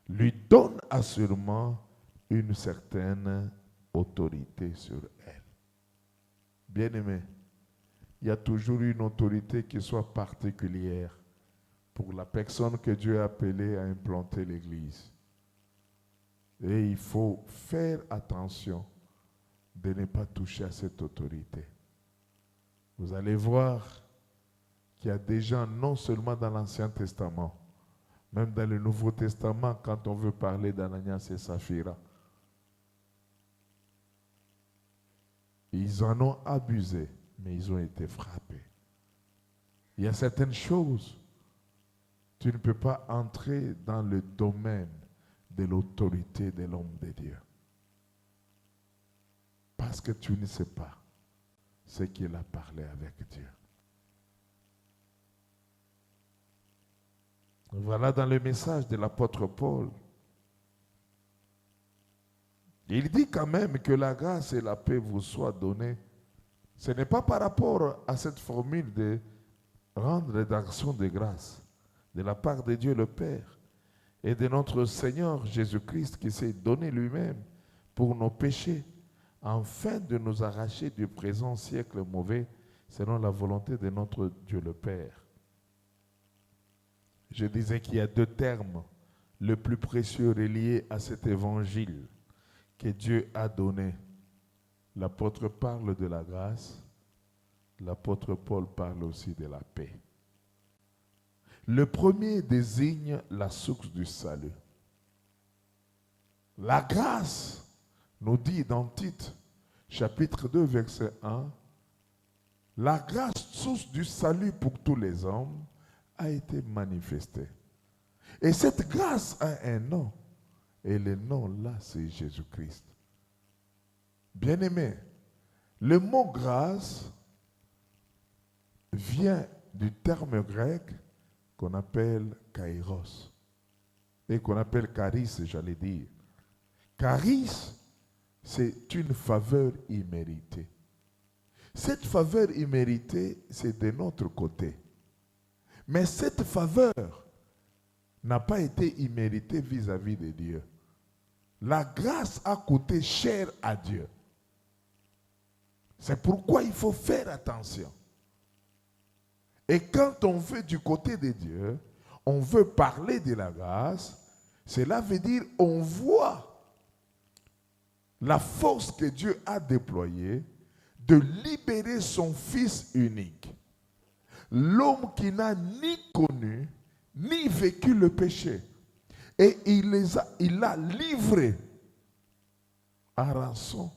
[SPEAKER 1] lui donne assurément une certaine autorité sur elles. Bien-aimé, il y a toujours une autorité qui soit particulière pour la personne que Dieu a appelée à implanter l'église. Et il faut faire attention de ne pas toucher à cette autorité. Vous allez voir qu'il y a des gens, non seulement dans l'Ancien Testament, même dans le Nouveau Testament, quand on veut parler d'Ananias et Saphira, ils en ont abusé, mais ils ont été frappés. Il y a certaines choses, tu ne peux pas entrer dans le domaine de l'autorité de l'homme de Dieu. Parce que tu ne sais pas ce qu'il a parlé avec Dieu. Voilà dans le message de l'apôtre Paul. Il dit quand même que la grâce et la paix vous soient données. Ce n'est pas par rapport à cette formule de rendre l'action de grâce de la part de Dieu le Père et de notre Seigneur Jésus-Christ qui s'est donné lui-même pour nos péchés, afin de nous arracher du présent siècle mauvais selon la volonté de notre Dieu le Père. Je disais qu'il y a deux termes le plus précieux reliés à cet évangile que Dieu a donné. L'apôtre parle de la grâce, l'apôtre Paul parle aussi de la paix. Le premier désigne la source du salut. La grâce, nous dit dans Tite, chapitre 2, verset 1, la grâce, source du salut pour tous les hommes, a été manifestée. Et cette grâce a un nom. Et le nom là, c'est Jésus-Christ. Bien-aimé, le mot grâce vient du terme grec qu'on appelle kairos et qu'on appelle charis, j'allais dire. Charis, c'est une faveur imméritée. Cette faveur imméritée, c'est de notre côté. Mais cette faveur n'a pas été imméritée vis-à-vis de Dieu. La grâce a coûté cher à Dieu. C'est pourquoi il faut faire attention. Et quand on veut du côté de Dieu, on veut parler de la grâce, cela veut dire on voit la force que Dieu a déployée de libérer son Fils unique. L'homme qui n'a ni connu, ni vécu le péché. Et il l'a livré à rançon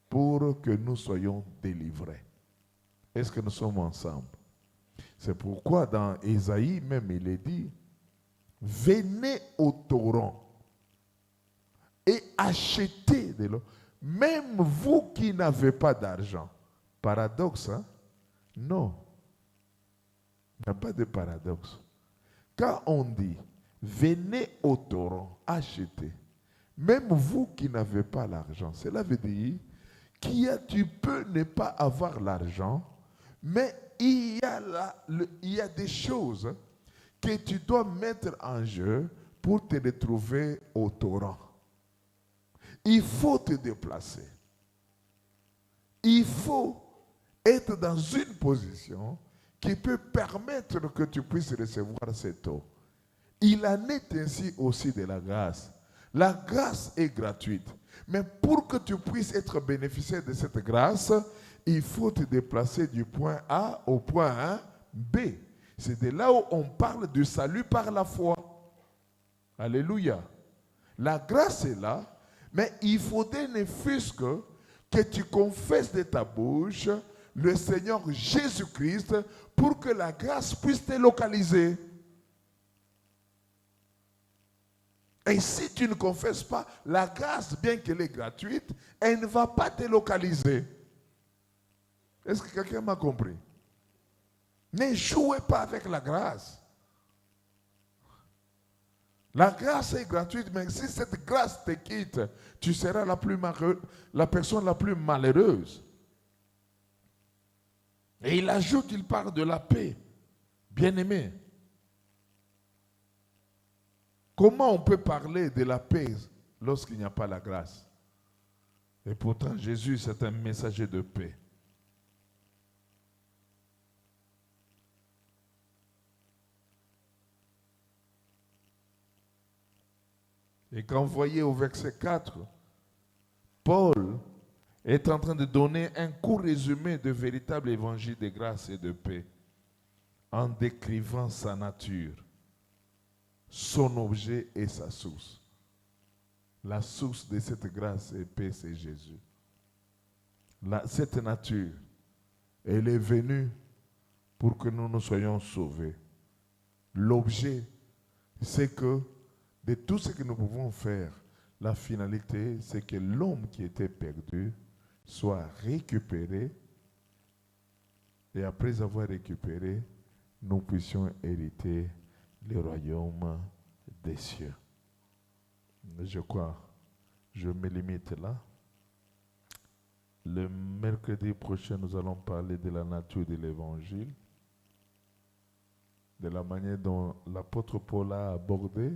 [SPEAKER 1] pour que nous soyons délivrés. Est-ce que nous sommes ensemble? C'est pourquoi dans Ésaïe même il est dit, venez au torrent et achetez de l'eau. Même vous qui n'avez pas d'argent. Paradoxe, hein? Non. Il n'y a pas de paradoxe. Quand on dit, venez au torrent, achetez. Même vous qui n'avez pas l'argent, cela veut dire tu peux ne pas avoir l'argent, mais il y a des choses que tu dois mettre en jeu pour te retrouver au torrent. Il faut te déplacer. Il faut être dans une position qui peut permettre que tu puisses recevoir cette eau. Il en est ainsi aussi de la grâce. La grâce est gratuite. Mais pour que tu puisses être bénéficiaire de cette grâce, il faut te déplacer du point A au point B. C'est de là où on parle du salut par la foi. Alléluia. La grâce est là, mais il faudrait ne fût-ce que tu confesses de ta bouche le Seigneur Jésus-Christ pour que la grâce puisse te localiser. Et si tu ne confesses pas, la grâce, bien qu'elle est gratuite, elle ne va pas te localiser. Est-ce que quelqu'un m'a compris? Ne jouez pas avec la grâce. La grâce est gratuite, mais si cette grâce te quitte, tu seras la personne la plus malheureuse. Et il ajoute, il parle de la paix. Bien-aimé, comment on peut parler de la paix lorsqu'il n'y a pas la grâce? Et pourtant, Jésus, c'est un messager de paix. Et quand vous voyez au verset 4, Paul est en train de donner un court résumé de véritable évangile de grâce et de paix en décrivant sa nature, son objet et sa source. La source de cette grâce et paix, c'est Jésus. Cette nature, elle est venue pour que nous nous soyons sauvés. L'objet, c'est que de tout ce que nous pouvons faire, la finalité, c'est que l'homme qui était perdu soit récupéré et après avoir récupéré, nous puissions hériter le royaume des cieux. Je crois, je me limite là. Le mercredi prochain, nous allons parler de la nature de l'évangile, de la manière dont l'apôtre Paul a abordé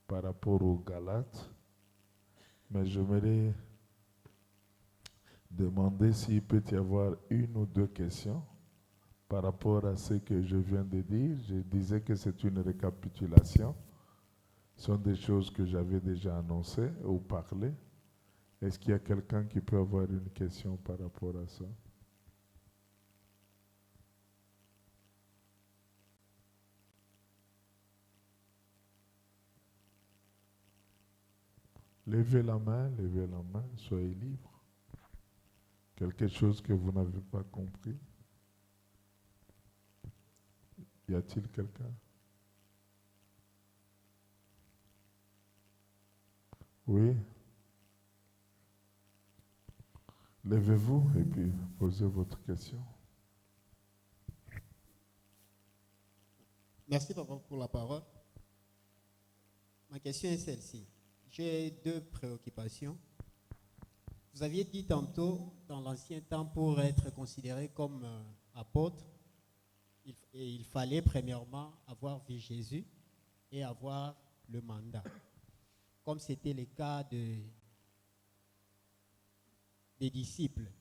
[SPEAKER 1] par rapport aux Galates. Mais j'aimerais demander s'il peut y avoir une ou deux questions par rapport à ce que je viens de dire. Je disais que c'est une récapitulation. Ce sont des choses que j'avais déjà annoncées ou parlé. Est-ce qu'il y a quelqu'un qui peut avoir une question par rapport à ça? Levez la main, soyez libre. Quelque chose que vous n'avez pas compris? Y a-t-il quelqu'un? Oui. Levez-vous et puis posez votre question.
[SPEAKER 2] Merci papa pour la parole. Ma question est celle-ci. J'ai deux préoccupations. Vous aviez dit tantôt, dans l'ancien temps, pour être considéré comme apôtre, il fallait premièrement avoir vu Jésus et avoir le mandat. Comme c'était le cas des disciples.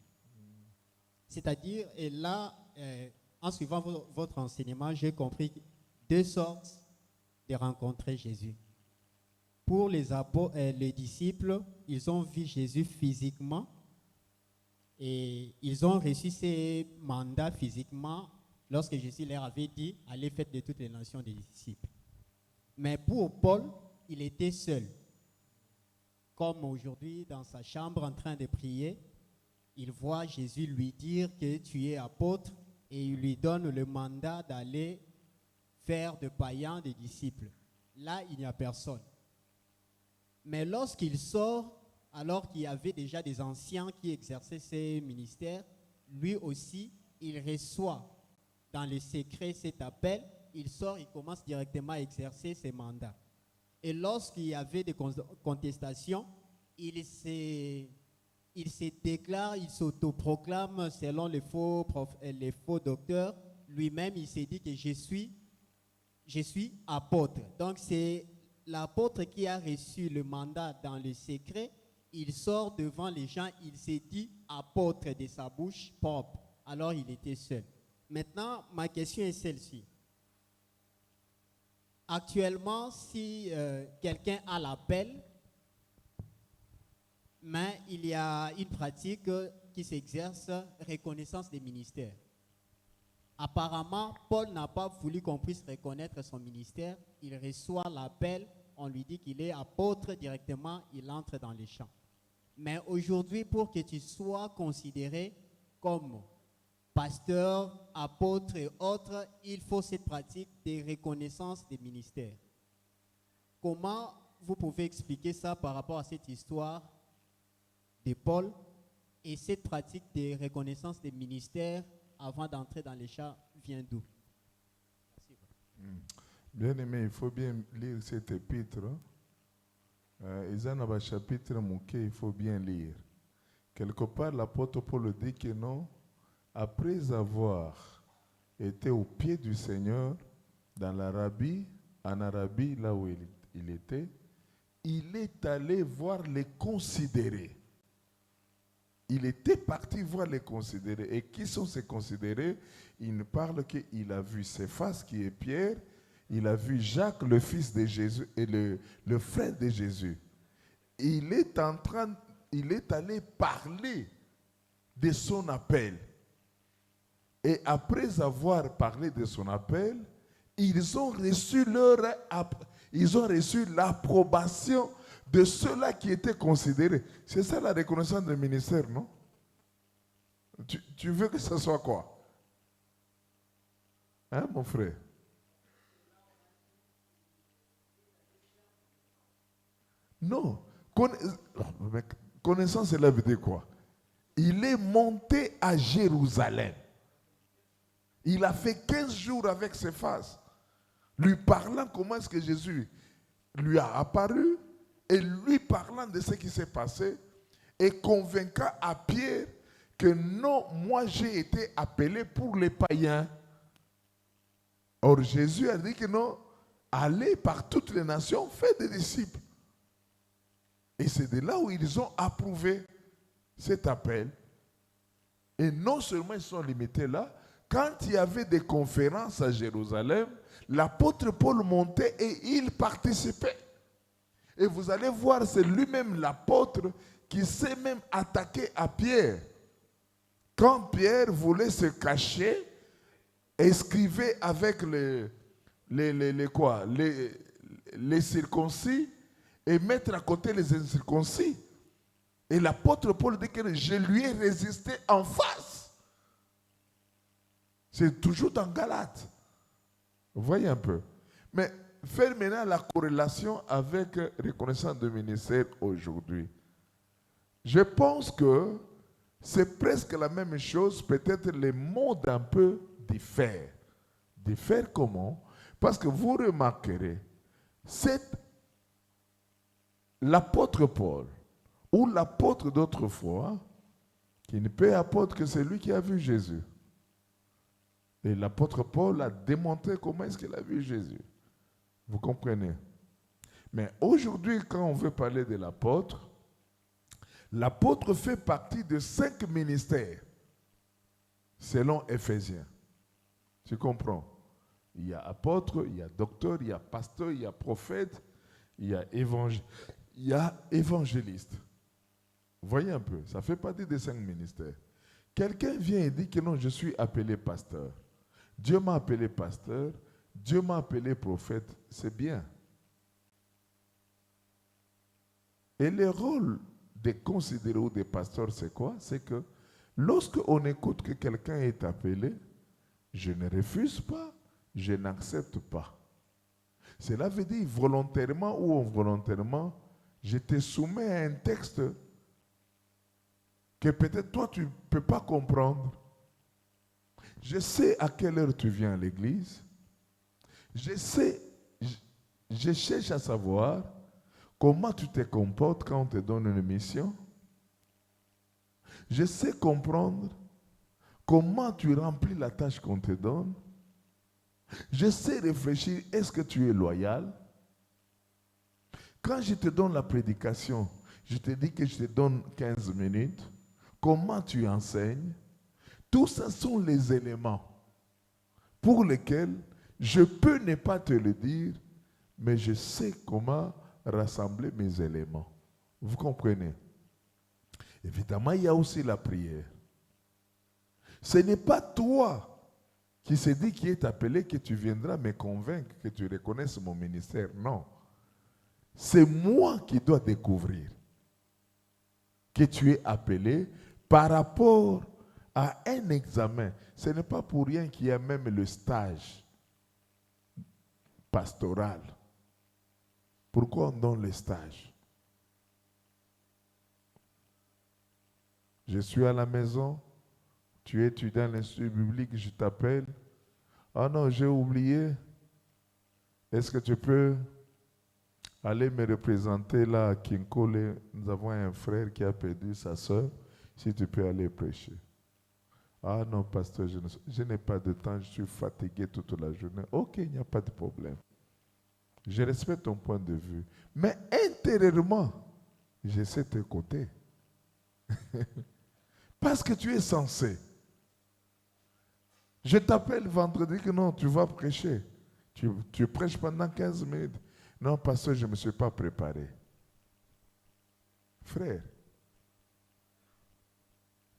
[SPEAKER 2] C'est-à-dire, et là, en suivant votre enseignement, j'ai compris deux sortes de rencontrer Jésus. Pour les disciples, ils ont vu Jésus physiquement et ils ont reçu ces mandats physiquement lorsque Jésus leur avait dit « Allez, faites de toutes les nations des disciples ». Mais pour Paul, il était seul. Comme aujourd'hui, dans sa chambre en train de prier, il voit Jésus lui dire que tu es apôtre et il lui donne le mandat d'aller faire de païens des disciples. Là, il n'y a personne. Mais lorsqu'il sort, alors qu'il y avait déjà des anciens qui exerçaient ces ministères, lui aussi, il reçoit dans le secret cet appel, il sort, il commence directement à exercer ses mandats. Et lorsqu'il y avait des contestations, il se déclare, il s'autoproclame selon les faux docteurs. Lui-même, il s'est dit que je suis apôtre. Donc, c'est l'apôtre qui a reçu le mandat dans le secret. Il sort devant les gens, il s'est dit apôtre de sa bouche propre. Alors, il était seul. Maintenant, ma question est celle-ci. Actuellement, si quelqu'un a l'appel, mais il y a une pratique qui s'exerce, reconnaissance des ministères. Apparemment, Paul n'a pas voulu qu'on puisse reconnaître son ministère. Il reçoit l'appel, on lui dit qu'il est apôtre directement, il entre dans les champs. Mais aujourd'hui, pour que tu sois considéré comme pasteur, apôtre et autres, il faut cette pratique de reconnaissance des ministères. Comment vous pouvez expliquer ça par rapport à cette histoire de Paul et cette pratique de reconnaissance des ministères avant d'entrer dans les champs vient d'où?
[SPEAKER 1] Bien aimé, il faut bien lire cet épître. Ils ont un chapitre il faut bien lire. Quelque part, l'apôtre Paul dit que non, après avoir été au pied du Seigneur dans l'Arabie, en Arabie, là où il était, il est allé voir les considérés. Il était parti voir les considérés. Et qui sont ces considérés? Il nous parle qu'il a vu Céphas, qui est Pierre, il a vu Jacques, le fils de Jésus, et le frère de Jésus. Il est allé parler de son appel. Et après avoir parlé de son appel, ils ont reçu l'approbation de ceux-là qui étaient considérés. C'est ça la reconnaissance du ministère, non? Tu veux que ce soit quoi? Hein, mon frère? Non. Connaissance, cela veut dire quoi? Il est monté à Jérusalem. Il a fait 15 jours avec Céphas, lui parlant comment est-ce que Jésus lui a apparu et lui parlant de ce qui s'est passé et convainquant à Pierre que non, moi j'ai été appelé pour les païens. Or Jésus a dit que non, allez par toutes les nations, faites des disciples. Et c'est de là où ils ont approuvé cet appel. Et non seulement ils sont limités là, quand il y avait des conférences à Jérusalem, l'apôtre Paul montait et il participait. Et vous allez voir, c'est lui-même l'apôtre qui s'est même attaqué à Pierre. Quand Pierre voulait se cacher, écrivait avec les circoncis et mettre à côté les incirconcis. Et l'apôtre Paul dit que je lui ai résisté en face. C'est toujours dans Galates. Vous voyez un peu. Mais faire maintenant la corrélation avec reconnaissance de ministère aujourd'hui. Je pense que c'est presque la même chose, peut-être les modes un peu diffèrent. Diffèrent comment? Parce que vous remarquerez, l'apôtre Paul ou l'apôtre d'autrefois, qui ne peut être apôtre que celui qui a vu Jésus. Et l'apôtre Paul a démontré comment est-ce qu'il a vu Jésus. Vous comprenez? Mais aujourd'hui, quand on veut parler de l'apôtre, l'apôtre fait partie de 5 ministères, selon Éphésiens. Tu comprends? Il y a apôtre, il y a docteur, il y a pasteur, il y a prophète, il y a évangéliste. Voyez un peu, ça fait partie des 5 ministères. Quelqu'un vient et dit que non, je suis appelé pasteur. Dieu m'a appelé pasteur, Dieu m'a appelé prophète, c'est bien. Et le rôle des considérés ou des pasteurs, c'est quoi? C'est que lorsque on écoute que quelqu'un est appelé, je ne refuse pas, je n'accepte pas. Cela veut dire volontairement ou involontairement, je te soumets à un texte que peut-être toi tu ne peux pas comprendre. Je sais à quelle heure tu viens à l'église. Je cherche à savoir comment tu te comportes quand on te donne une mission. Je sais comprendre comment tu remplis la tâche qu'on te donne. Je sais réfléchir, est-ce que tu es loyal? Quand je te donne la prédication, je te dis que je te donne 15 minutes. Comment tu enseignes? Tout ça sont les éléments pour lesquels je peux ne pas te le dire, mais je sais comment rassembler mes éléments. Vous comprenez? Évidemment, il y a aussi la prière. Ce n'est pas toi qui se dit qui est appelé que tu viendras me convaincre que tu reconnaisses mon ministère. Non. C'est moi qui dois découvrir que tu es appelé par rapport à un examen. Ce n'est pas pour rien qu'il y a même le stage pastoral. Pourquoi on donne le stage? Je suis à la maison, tu es étudiant à l'Institut biblique, je t'appelle. Ah non, j'ai oublié. Est-ce que tu peux aller me représenter là à Kinkole? Nous avons un frère qui a perdu sa soeur. Si tu peux aller prêcher. Ah non, pasteur, je n'ai pas de temps, je suis fatigué toute la journée. Ok, il n'y a pas de problème. Je respecte ton point de vue. Mais intérieurement, je sais tes côtés. Parce que tu es censé. Je t'appelle vendredi que non, tu vas prêcher. Tu prêches pendant 15 minutes. Non, pasteur, je ne me suis pas préparé. Frère,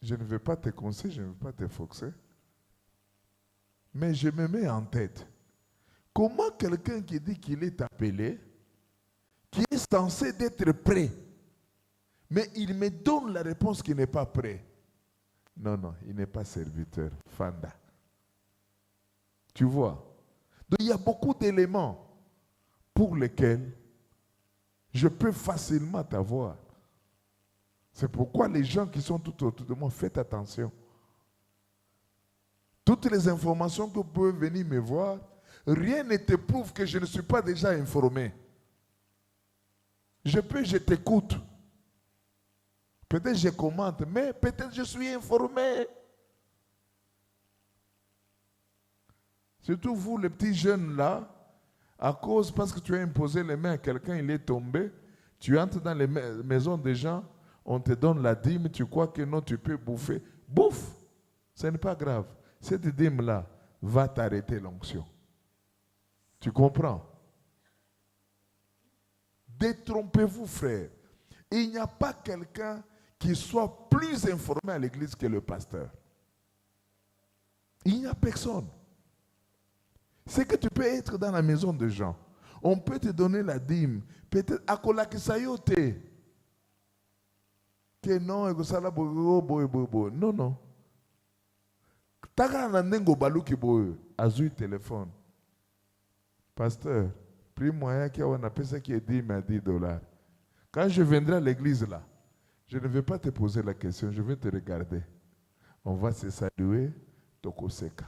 [SPEAKER 1] je ne veux pas te conseiller, je ne veux pas te forcer. Mais je me mets en tête. Comment quelqu'un qui dit qu'il est appelé, qui est censé être prêt, mais il me donne la réponse qu'il n'est pas prêt? Non, non, il n'est pas serviteur. Fanda. Tu vois? Donc il y a beaucoup d'éléments pour lesquels je peux facilement t'avoir. C'est pourquoi les gens qui sont tout autour de moi, faites attention. Toutes les informations que vous pouvez venir me voir, rien ne te prouve que je ne suis pas déjà informé. Je t'écoute. Peut-être je commente, mais peut-être je suis informé. Surtout vous, les petits jeunes là, parce que tu as imposé les mains à quelqu'un, il est tombé, tu entres dans les maisons des gens, on te donne la dîme, tu crois que non, tu peux bouffer. Bouffe! Ce n'est pas grave. Cette dîme-là va t'arrêter l'onction. Tu comprends? Détrompez-vous, frère. Il n'y a pas quelqu'un qui soit plus informé à l'église que le pasteur. Il n'y a personne. C'est que tu peux être dans la maison de gens. On peut te donner la dîme. Peut-être à Kolakisayote. Que non, non, non. Taka nandengo baluki boy, azui téléphone. Pasteur, prix moyen qui a un appel qui est 10 à 10 $. Quand je viendrai à l'église là, je ne vais pas te poser la question, je vais te regarder. On va se saluer, Tokoseka.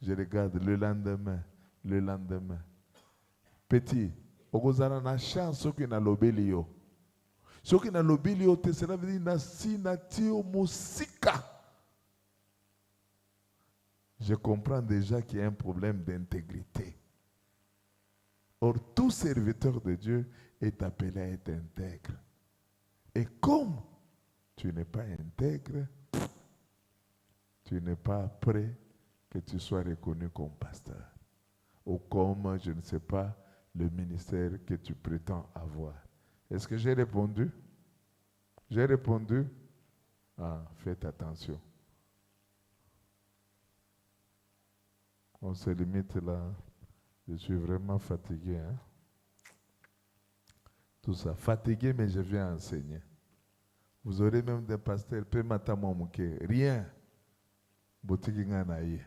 [SPEAKER 1] Je regarde le lendemain. Petit, Ogozana na chance qui na lobelio. Ce qui na lobelio, cela veut dire na sinatio musika. Je comprends déjà qu'il y a un problème d'intégrité. Or, tout serviteur de Dieu est appelé à être intègre. Et comme tu n'es pas intègre, tu n'es pas prêt que tu sois reconnu comme pasteur. Ou comme, je ne sais pas, le ministère que tu prétends avoir. Est-ce que j'ai répondu? J'ai répondu? Ah, faites attention. On se limite là. Je suis vraiment fatigué. Hein? Tout ça. Fatigué, mais je viens enseigner. Vous aurez même des pasteurs, rien. Botiki nganaye.